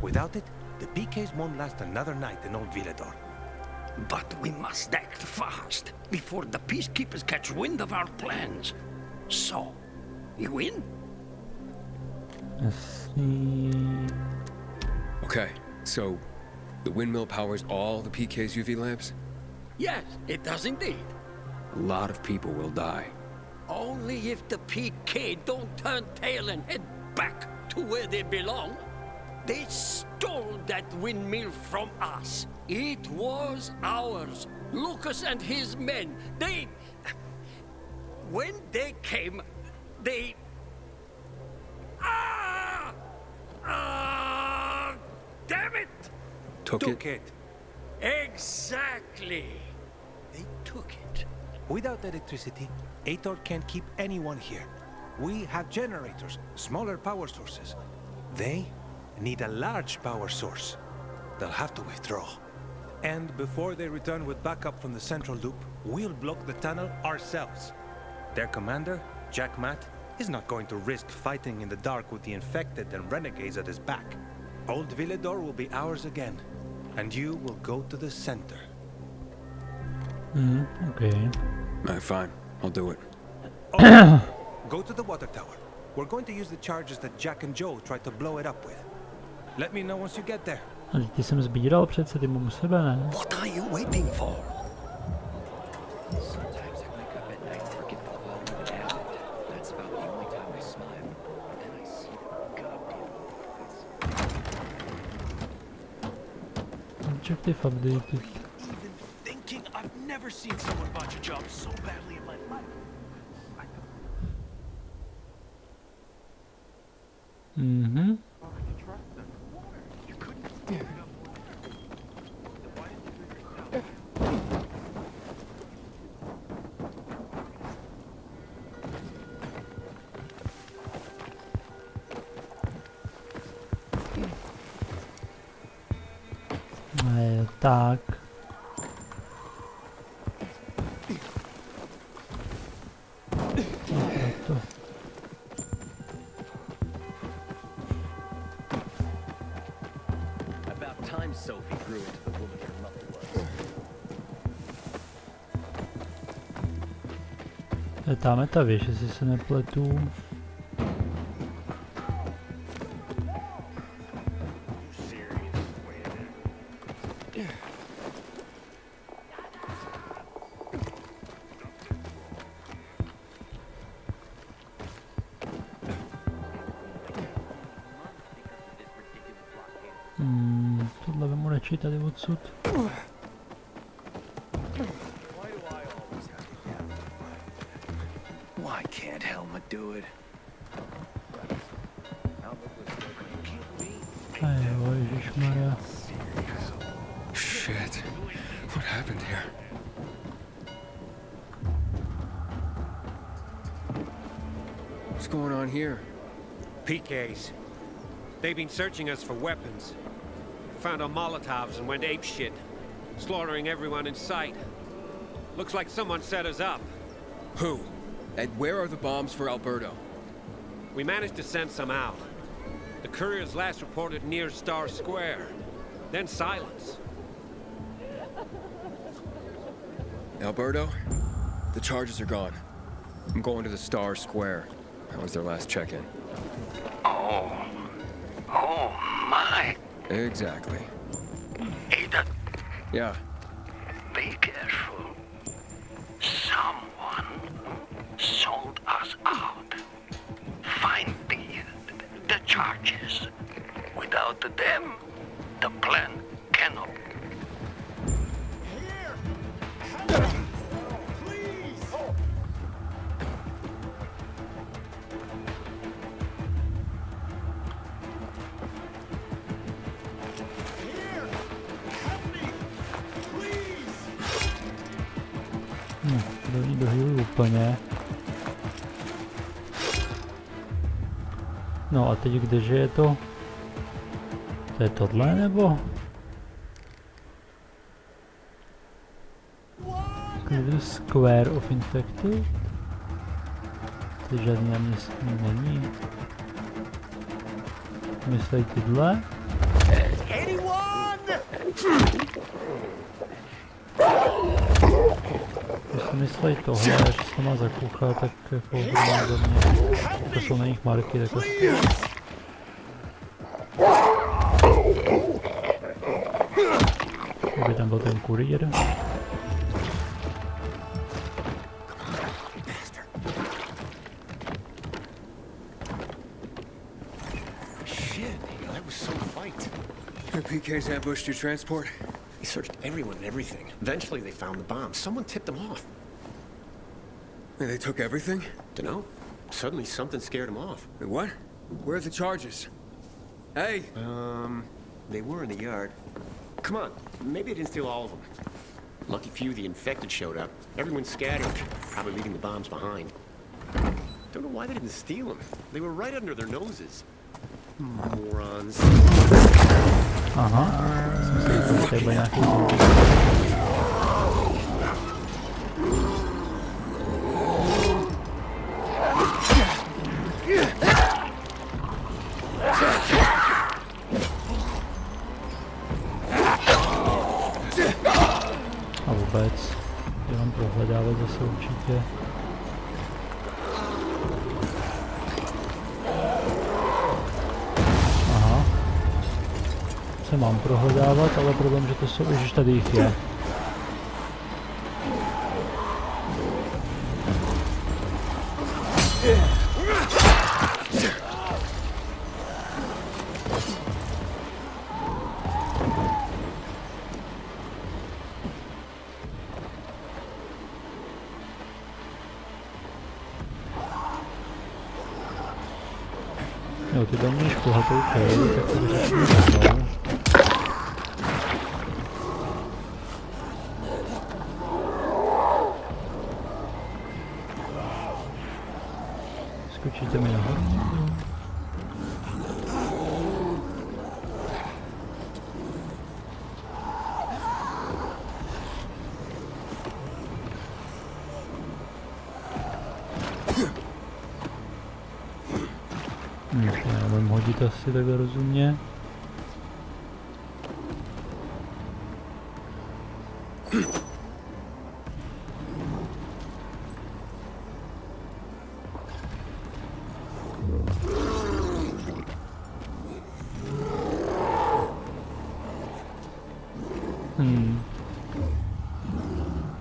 Speaker 15: Without it, the PKs won't last another night in Old Villador.
Speaker 14: But we must act fast before the peacekeepers catch wind of our plans. So, you in?
Speaker 2: Okay, so the windmill powers all the PK's UV lamps?
Speaker 14: Yes, it does indeed.
Speaker 2: A lot of people will die.
Speaker 14: Only if the PK don't turn tail and head back to where they belong. They stole that windmill from us. It was ours. Lucas and his men, when they came, they... damn it!
Speaker 2: Took
Speaker 15: it.
Speaker 14: Exactly. They took it.
Speaker 15: Without electricity, Ator can't keep anyone here. We have generators, smaller power sources. They need a large power source. They'll have to withdraw. And before they return with backup from the central loop, we'll block the tunnel ourselves. Their commander, Jack Matt, is not going to risk fighting in the dark with the infected and renegades at his back. Old Villador will be ours again, and you will go to the center.
Speaker 1: Okay.
Speaker 2: Alright, fine. I'll do it.
Speaker 15: Go to the water tower. We're going to use the charges that Jack and Joe tried to blow it up with. Let me know once you get there.
Speaker 1: Ale ty jsem sbíral přece, ty mám u sebe, ne?
Speaker 14: What are you waiting for?
Speaker 9: Sometimes I wake up at night and forget the wall even added. That's about the only time I smile. And then I see the goddamn lights.
Speaker 1: Objective updated.
Speaker 8: Even thinking I've never seen someone botch a job so badly in my life.
Speaker 1: Mhm. Tak. To.
Speaker 9: About time Sophie grew into the woman her mother was.
Speaker 1: Tam je ta věž, jestli se nepletu. Tohle vemu radši tady odsud.
Speaker 11: Why can't Helma do it?
Speaker 1: Jo, ježišmarja.
Speaker 2: Shit. What happened here? What's going on here?
Speaker 15: PKs. They've been searching us for weapons. Found our Molotovs and went apeshit, slaughtering everyone in sight. Looks like someone set us up.
Speaker 2: Who? And where are the bombs for Alberto?
Speaker 15: We managed to send some out. The couriers last reported near Star Square. Then silence.
Speaker 2: Alberto? The charges are gone. I'm going to the Star Square. That was their last check-in.
Speaker 14: Oh my.
Speaker 2: Exactly.
Speaker 14: Ada,
Speaker 2: Yeah.
Speaker 14: be careful. Someone sold us out. Find the charges. Without them, the plan cannot.
Speaker 1: Do healu úplně. No a teď kdeže je to? To je tohle nebo? Square of Infected? Tady žádný náměstí není. Myslej tyhle? Jestli myslej tohle, že se to má zakouchat, tak jako za mě, to jsou na nich marky, tak asi... Kdyby tam byl ten kurýr.
Speaker 2: PK's ambushed your transport?
Speaker 5: They searched everyone and everything. Eventually they found the bomb. Someone tipped them off.
Speaker 2: And they took everything?
Speaker 5: Dunno. Suddenly something scared them off.
Speaker 2: Wait, what? Where are the charges? Hey!
Speaker 5: They were in the yard. Come on, maybe they didn't steal all of them. Lucky few the infected showed up. Everyone scattered, probably leaving the bombs behind. Don't know why they didn't steal them. They were right under their noses. Morons.
Speaker 1: Aha, jsem si třeba nějaký... A vůbec, je mám prohledávat zase určitě. Se mám prohledávat, ale problém, že to jsou, ježiš, tady jich je. Jo, ty tam můžeš pohatou pěli, tak to vyřešíme dál. Skočíte mi nahoru? Nebudem hodit asi takhle rozumně.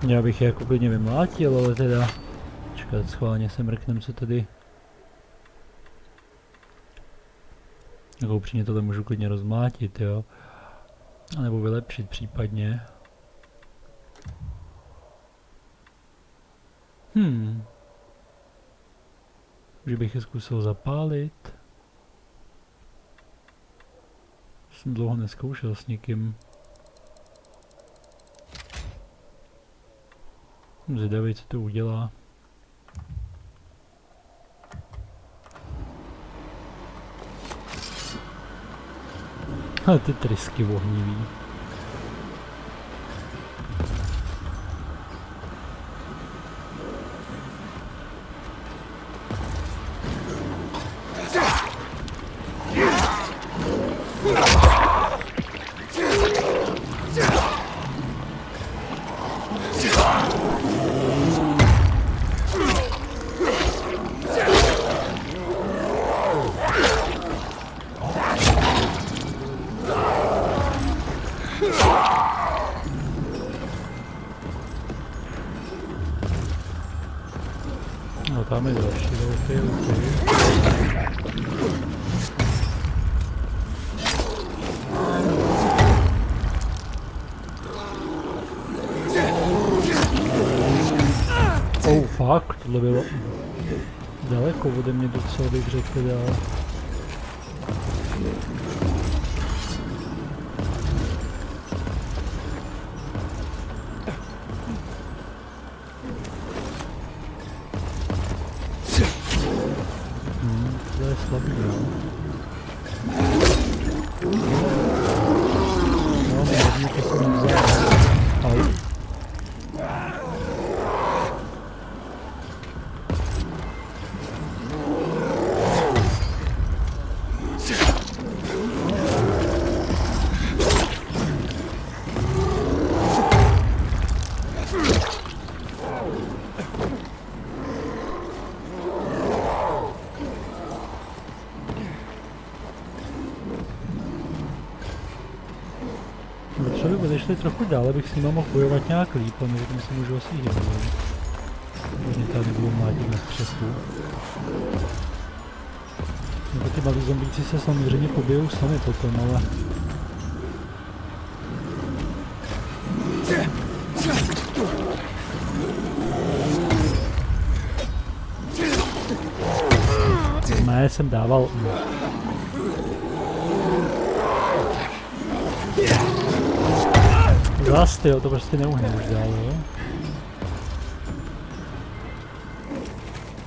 Speaker 1: Já bych je jako klidně vymlátil, ale teda... Čekat, schválně se mrknem, co tady... Jako upřímně tohle můžu klidně rozmlátit, jo. A nebo vylepšit případně. Už bych je zkusil zapálit. Jsem dlouho nezkoušel s nikým. Jsem zvědavý, co to udělá. Ale ty trysky ohnivý. No tam je další velký. Oh fuck, tohle bylo daleko ode mě docela, bych řekl dál. To je slabý, jo. No, hodně to jsem vzal. Au. Třeba by odešli trochu dál, abych s nima mohl bojovat nějak líp, ale nevím, si můžu asi hýbat. Oni tady budou mlátit na střechu. Nebo ty malí zombíci se samozřejmě pobijou sami potom, ale... Ne, jsem dával... Zas, tyjo, to prostě neuhne už dál, jo?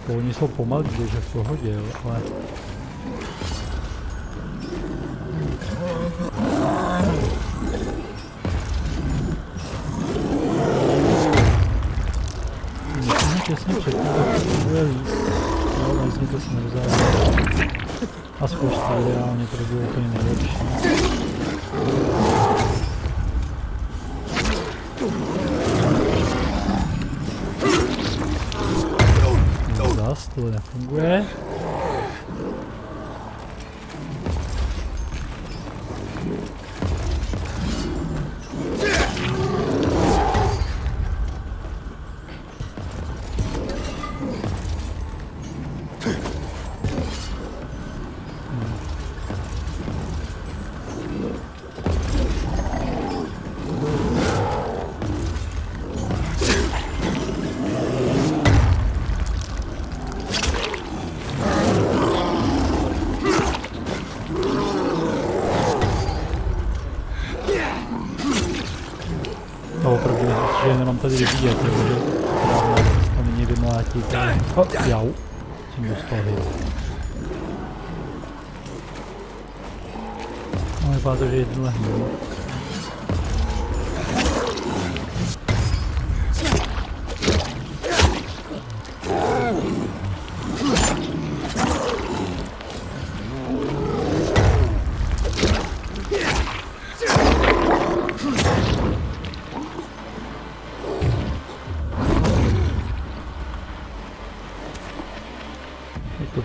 Speaker 1: To oni jsou pomalí, že v pohodě, jo, ale... Myslím, těsně předtím, tak to bude líp. No, vlastně to se nevzává. A zkoušte, ideálně to bylo úplně nejlepší. No zas, tohle nefunguje. Nemám tady vyvíjet, takže to není vymlátit. Jau, jsem dostal hit. No, vypadá to, že jeden lehnul.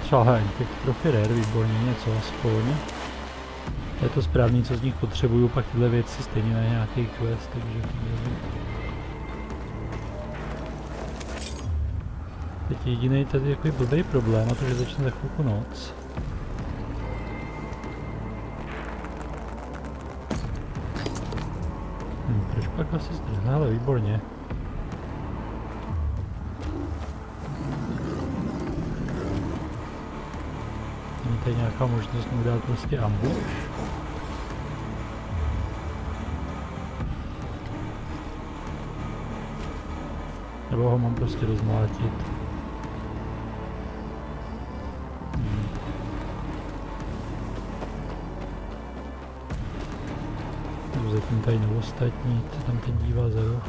Speaker 1: Třeba infektrofirer, výborně, něco aspoň. Je to správný, co z nich potřebuju, pak tyhle věci stejně na nějaký quest, takže... Teď jediný tady je takový blbý problém, a to, že začne za chvilku noc. Proč pak asi zdrhne, ale výborně. Tady nějaká možnost mu dát prostě ambush. Nebo ho mám prostě rozmlátit. Zatím tady neostatní, co tam teď dívá za roh.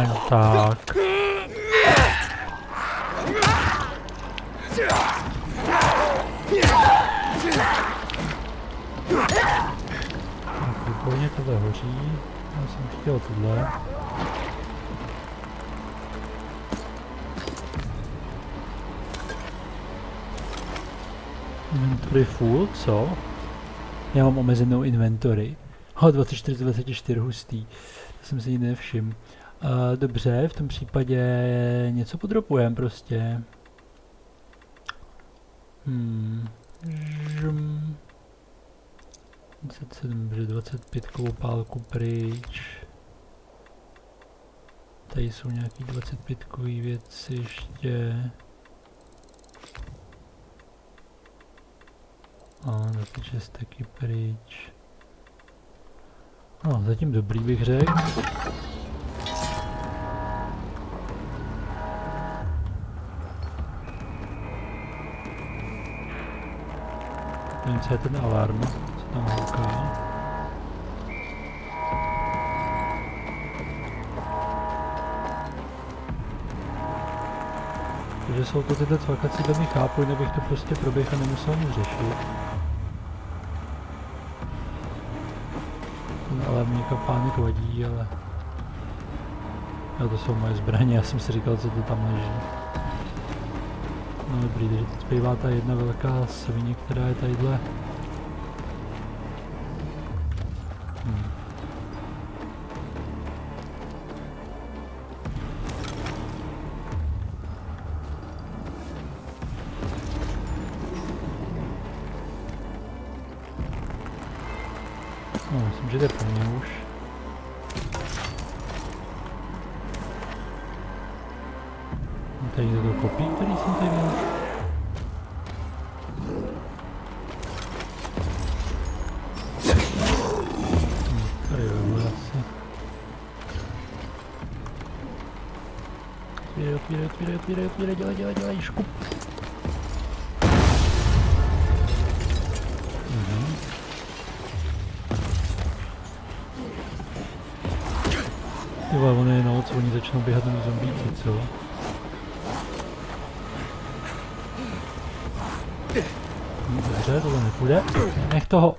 Speaker 1: No tak. Tak, výborně tohle hoří. Já jsem chtěl tohle. Inventory full, co? Já mám omezenou inventory. 24 z 24 hustý. To jsem si nikdy nevšiml. Dobře, v tom případě něco podropujeme prostě. 27, 25kovou pálku pryč. Tady jsou nějaký 25kový věci ještě. A 26 taky pryč. No, zatím dobrý bych řekl. Nevím, co je ten alarm, co tam houká. Takže jsou to tyhle cvakací domy, chápu, jinak bych to prostě proběhl a nemusel nic řešit. ale mě kapánek vadí, ale... Jo, to jsou moje zbraně, já jsem si říkal, co to tam leží. No dobrý, takže teď zbývá ta jedna velká svině, která je tadyhle. No, myslím, že jde po mně už. Tady jde do kopí, který jsem tady měl. Tady vezmu asi. Otvírej, dělej, škup. Ty vole, ono je noc, oni začnou běhat na zombíci, co? Dobře, tohle nepůjde. Nech toho.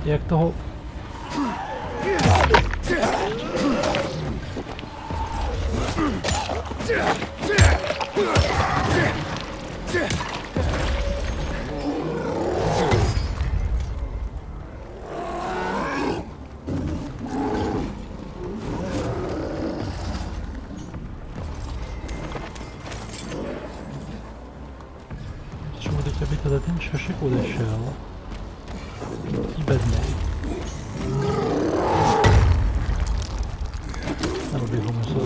Speaker 1: Jak toho... Aby tady ten šašek odešel. Tý bednej. Nebo bych ho musel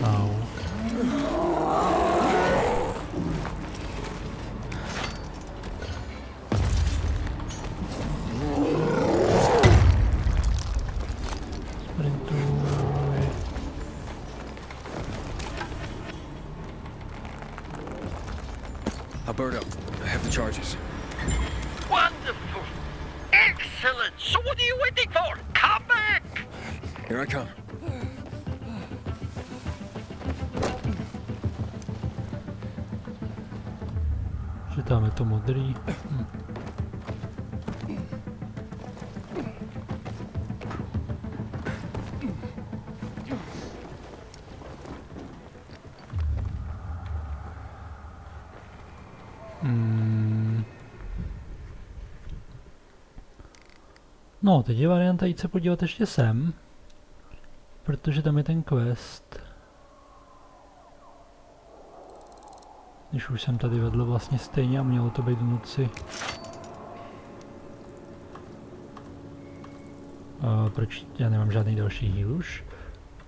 Speaker 1: Au.
Speaker 2: Alberto, I have the charges.
Speaker 14: Wonderful! Excellent! So what are you waiting for? Come back!
Speaker 2: Here I come.
Speaker 1: Že tam je to modrý. No, teď je varianta jít se podívat ještě sem, protože tam je ten quest. Když už jsem tady vedl vlastně stejně a mělo to být v noci. Proč já nemám žádný další heal už?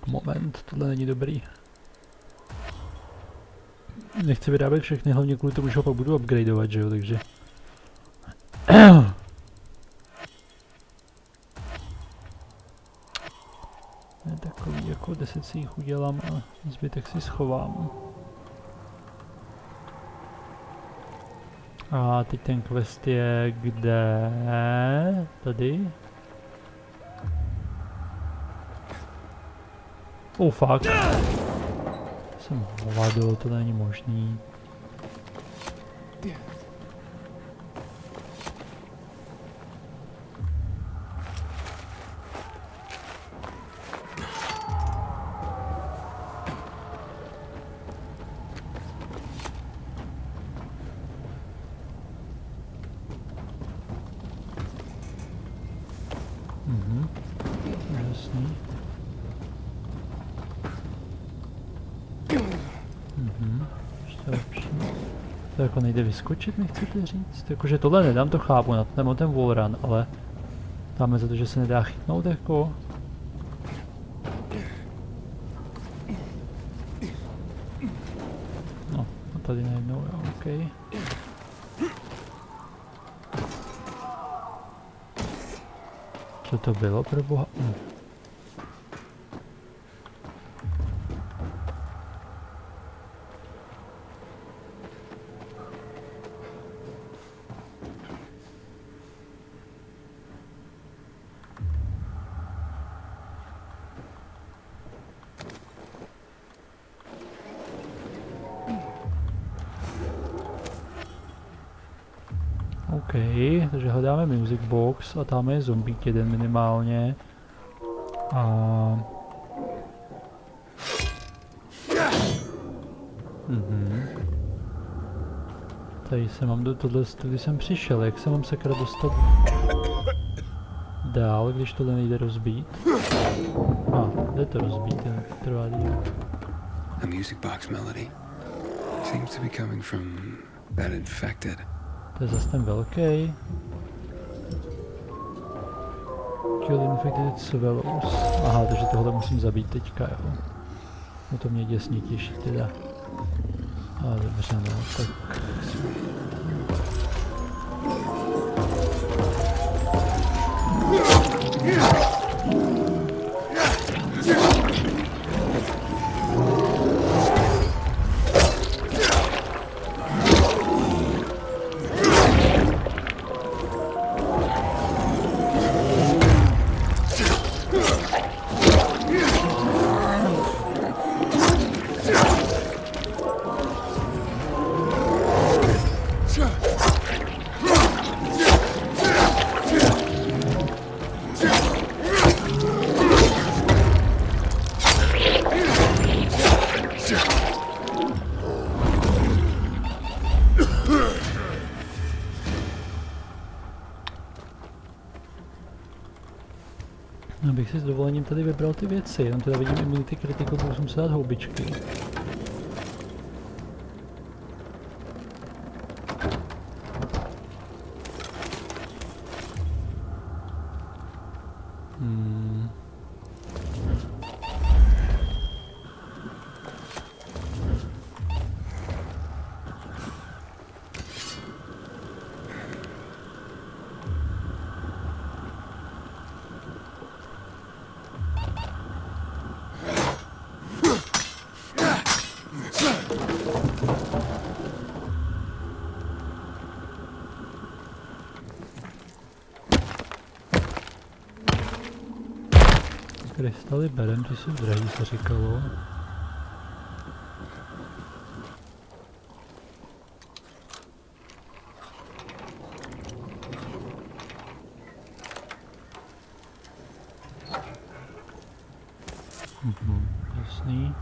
Speaker 1: Moment, tohle není dobrý. Nechci vyrábět všechny, hlavně kvůli tomu, že ho pak budu upgradeovat, že jo, takže... Je takový, jako 10 si jich udělám a zbytek si schovám. A teď ten quest je kde? Tady? Oh fuck. Jsem hovado, to není možný. Jasný. Ještě lepší. To jako nejde vyskočit, mi chcete říct? Jakože tohle nedám, to chápu, nebo ten wallrun, ale dáme za to, že se nedá chytnout jako. No, a tady najednou, jo, okej. Co to bylo pro boha? OK, takže hledáme music box a tam je zombík jeden minimálně. A... Tady se mám do tohle, tudy jsem přišel, jak se mám sakra dostat dál, když tohle nejde rozbít? Jde to rozbít, to trvá díl.
Speaker 2: A music box melody seems to be coming from that infected.
Speaker 1: To je zase ten velký. Kill infected swallows. Aha, takže tohle musím zabít teďka, jo. No to mě děsně těší teda. A dobře, no, tak... Abych si s dovolením tady vybral ty věci, jenom teda vidím immunity critical, budu musím se dát houbičky. Krystaly berem, ty jsou drahý, se říkalo. Jasný.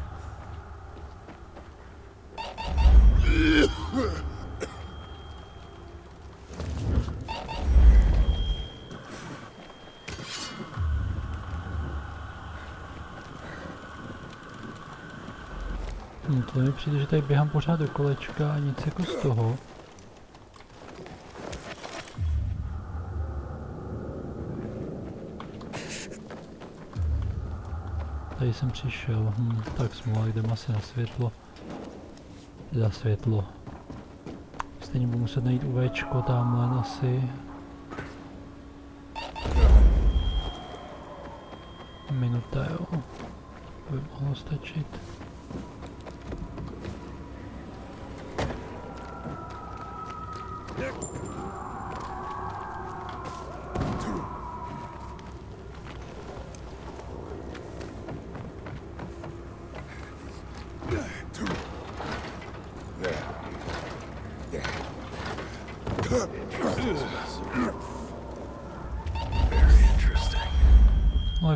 Speaker 1: To mi přijde, že tady běhám pořád do kolečka a nic jako z toho. Tady jsem přišel, tak smůla, jdem asi na světlo. Teda světlo. Stejně budu muset najít UVčko tamhle asi. Minuta, jo. To by mohlo stačit.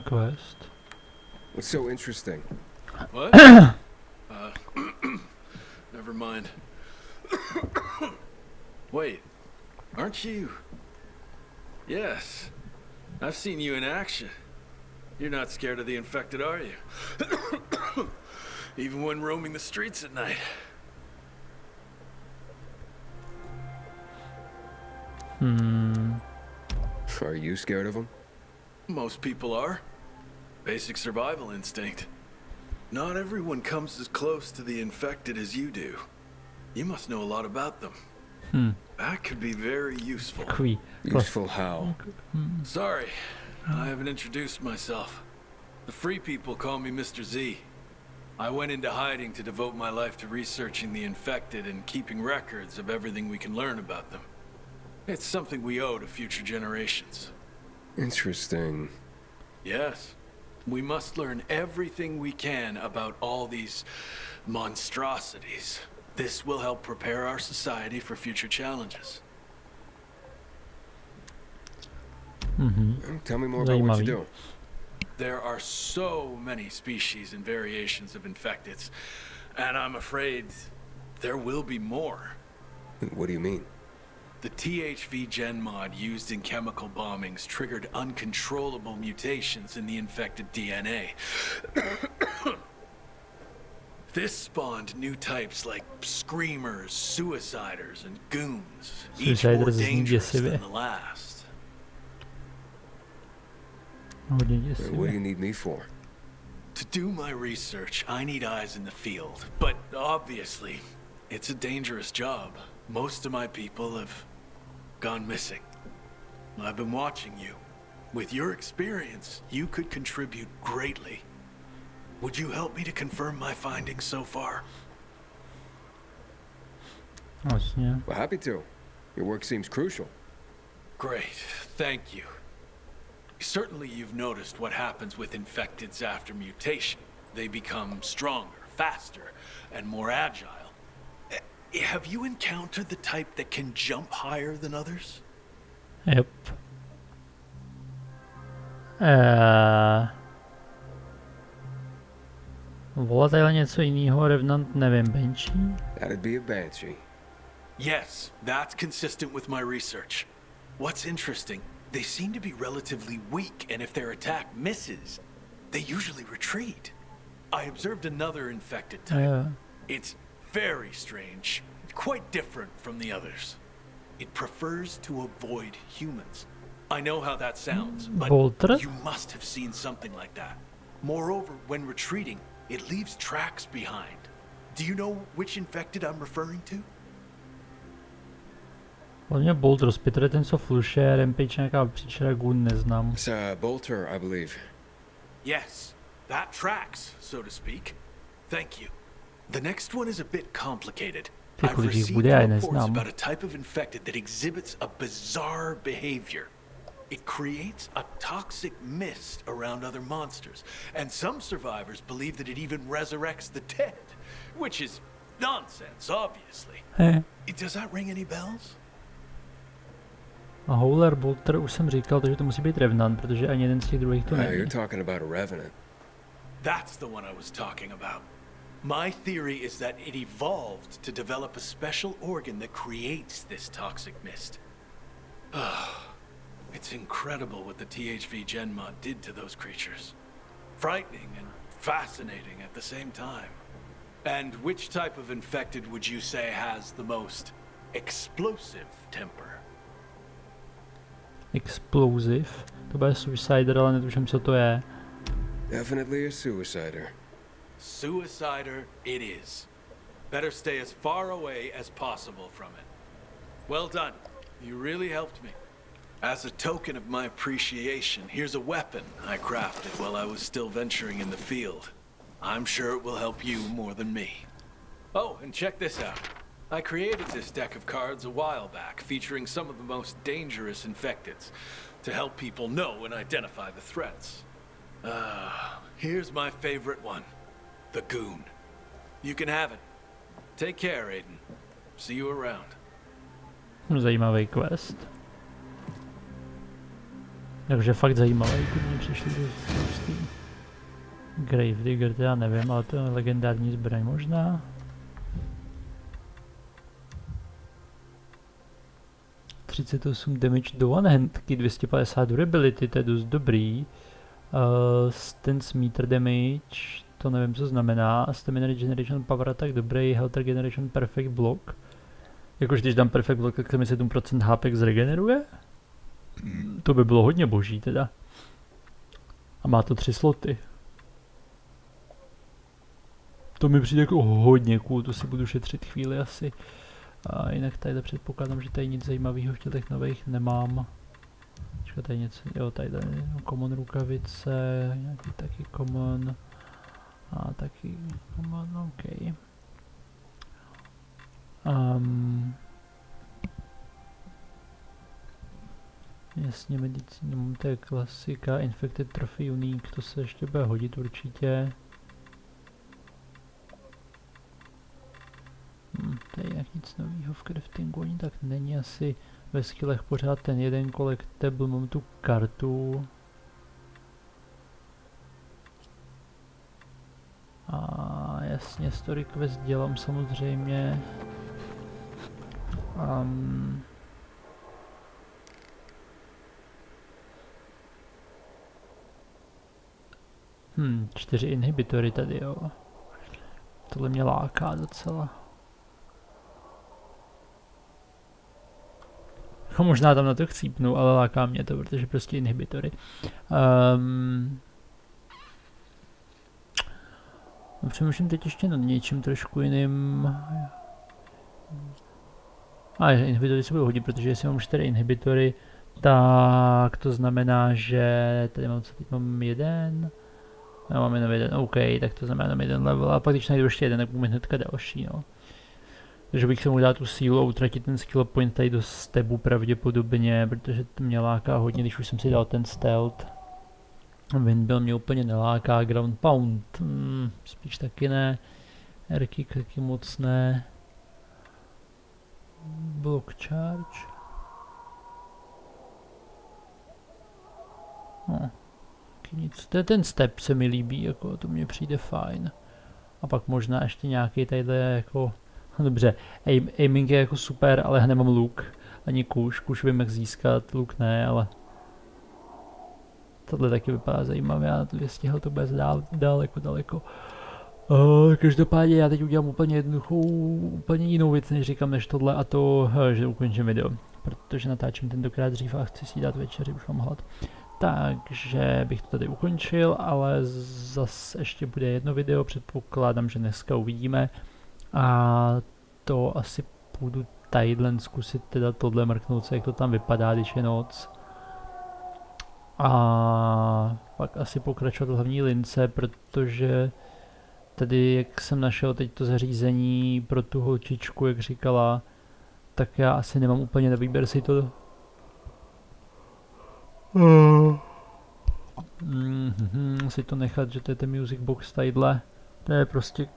Speaker 1: Quest.
Speaker 16: What's so interesting?
Speaker 11: What? Never mind. Wait, aren't you? Yes, I've seen you in action. You're not scared of the infected, are you? Even when roaming the streets at night.
Speaker 16: Are you scared of them?
Speaker 11: Most people are. Basic survival instinct. Not everyone comes as close to the infected as you do. You must know a lot about them. That could be very useful.
Speaker 16: Useful how?
Speaker 11: Sorry, I haven't introduced myself. The free people call me Mr. Z. I went into hiding to devote my life to researching the infected and keeping records of everything we can learn about them. It's something we owe to future generations.
Speaker 16: Interesting.
Speaker 11: Yes. We must learn everything we can about all these monstrosities. This will help prepare our society for future challenges.
Speaker 16: Tell me more about what you do.
Speaker 11: There are so many species and variations of infecteds, and I'm afraid there will be more.
Speaker 16: What do you mean?
Speaker 11: The THV gen mod used in chemical bombings triggered uncontrollable mutations in the infected DNA. This spawned new types like screamers, suiciders, and goons, each more dangerous than the last.
Speaker 16: What do you need me for?
Speaker 11: To do my research, I need eyes in the field. But obviously, it's a dangerous job. Most of my people have gone missing. I've been watching you. With your experience, you could contribute greatly. Would you help me to confirm my findings so far?
Speaker 16: Well, happy to. Your work seems crucial.
Speaker 11: Great, thank you. Certainly you've noticed what happens with infecteds after mutation. They become stronger, faster, and more agile. Have you encountered the type that can jump higher than others?
Speaker 1: Yep. Volatile něco jiného, Revenant nevím, Banshee?
Speaker 16: That'd be a Banshee.
Speaker 11: Yes, that's consistent with my research. What's interesting, they seem to be relatively weak, and if their attack misses, they usually retreat. I observed another infected type. It's very strange, quite different from the others. It prefers to avoid humans. I know how that sounds, but you must have seen something like that. Moreover, when retreating, it leaves tracks behind. Do you know which infected I'm referring to?
Speaker 1: Hlavně Bolter, Spitter je ten, co fluše, Rampage nějaká příčera, Goon neznám.
Speaker 16: It's Bolter, I believe.
Speaker 11: Yes, that tracks, so to speak. Thank you. The next one is a bit complicated. I've received reports about a type of infected that exhibits a bizarre behavior. It creates a toxic mist around other monsters, and some survivors believe that it even resurrects the dead, which is nonsense, obviously. Does that ring any bells?
Speaker 1: A Howler, Bolter už jsem říkal, takže to musí být Revenant, protože ani jeden z těch druhých to není.
Speaker 16: You're talking about a Revenant.
Speaker 11: That's the one I was talking about. My theory is that it evolved to develop a special organ that creates this toxic mist. It's incredible what the THV gen mod did to those creatures. Frightening and fascinating at the same time. And which type of infected would you say has the most explosive temper?
Speaker 1: Explosive? To bude Suicider, ale netuším, co to je.
Speaker 16: Definitely a Suicider.
Speaker 11: Suicider it is. Better stay as far away as possible from it. Well done. You really helped me. As a token of my appreciation, here's a weapon I crafted while I was still venturing in the field. I'm sure it will help you more than me. Oh, and check this out. I created this deck of cards a while back, featuring some of the most dangerous infecteds, to help people know and identify the threats. Here's my favorite one. The Goon. You can have it. Take care, Aiden. See you around.
Speaker 1: Zajímavý quest. Takže fakt zajímavý, když mi přišli dost tý Gravedigger, to já nevím, ale to je legendární zbraň možná. $38 damage do one handky, 250 durability, to je dost dobrý. Stance meter damage, to nevím, co znamená. Stamina regeneration power tak dobrý, health regeneration perfect block. Jakož když dám perfect block, tak se mi 7% HP zregeneruje? To by bylo hodně boží teda. A má to 3 sloty. To mi přijde jako hodně cool, to si budu šetřit chvíli asi. A jinak tady předpokládám, že tady nic zajímavého v těch nových nemám. Počkej, tady něco, jo, tady common rukavice, nějaký taky common. A taky common, ok. Jasně, medicína, to je klasika, infected trophy unique, to se ještě bude hodit určitě. Tady nějak nic nového v craftingu ani tak není asi. ve skillech pořád ten jeden collectible, mám tu kartu. A jasně, story quest dělám samozřejmě. 4 inhibitory tady, jo. Tohle mě láká docela. Možná tam na to chcípnu, ale láká mě to, protože prostě inhibitory. Přemýšlím teď ještě nad něčím trošku jiným. A inhibitory se budou hodit, protože jestli mám 4 inhibitory, tak to znamená, že tady mám, co teď mám jeden. Já mám jenom jeden, OK, tak to znamená jenom jeden level, a pak když najdu ještě jeden, tak budu mít hnedka další, no. Takže bych se mohl dát tu sílu a utratit ten skill point tady do stebu pravděpodobně, protože to mě láká hodně, když už jsem si dal ten stealth. Windmill mě úplně neláká, ground pound, spíš taky ne, air kick taky moc ne. Block charge. No. Nic. Ten step se mi líbí, jako to mně přijde fajn. A pak možná ještě nějaký tadyhle jako, dobře, aiming je jako super, ale nemám luk, ani kuš vím jak získat, luk ne, ale tohle taky vypadá zajímavě, já na to 200 to bude daleko. Každopádně já teď udělám úplně jednoduchou, úplně jinou věc, než říkám, než tohle, a to, že ukončím video, protože natáčím tentokrát dřív a chci si dát večeři, už mám hlad. Takže bych to tady ukončil, ale zase ještě bude jedno video, předpokládám, že dneska uvidíme. A to asi půjdu tadyhle zkusit teda tohle mrknout se, jak to tam vypadá, když je noc. A pak asi pokračovat v hlavní lince, protože tady, jak jsem našel teď to zařízení pro tu holčičku, jak říkala, tak já asi nemám úplně na výběr si to si to nechat, že to je ten music box tadyhle. To je prostě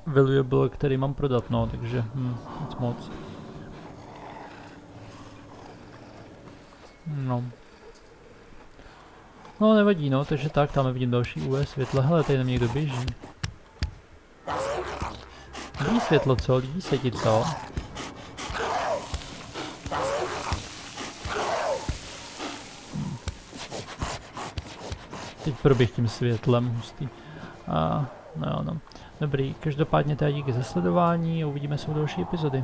Speaker 1: valuable, který mám prodat, no, takže moc. No nevadí, no, takže tak, tam vidím další UV světla, hele, tady na mě někdo běží. Líbí světlo, co? Líbí se ti, co? Teď proběh tím světlem, hustý. No. Dobrý, každopádně teda díky za sledování a uvidíme se u další epizody.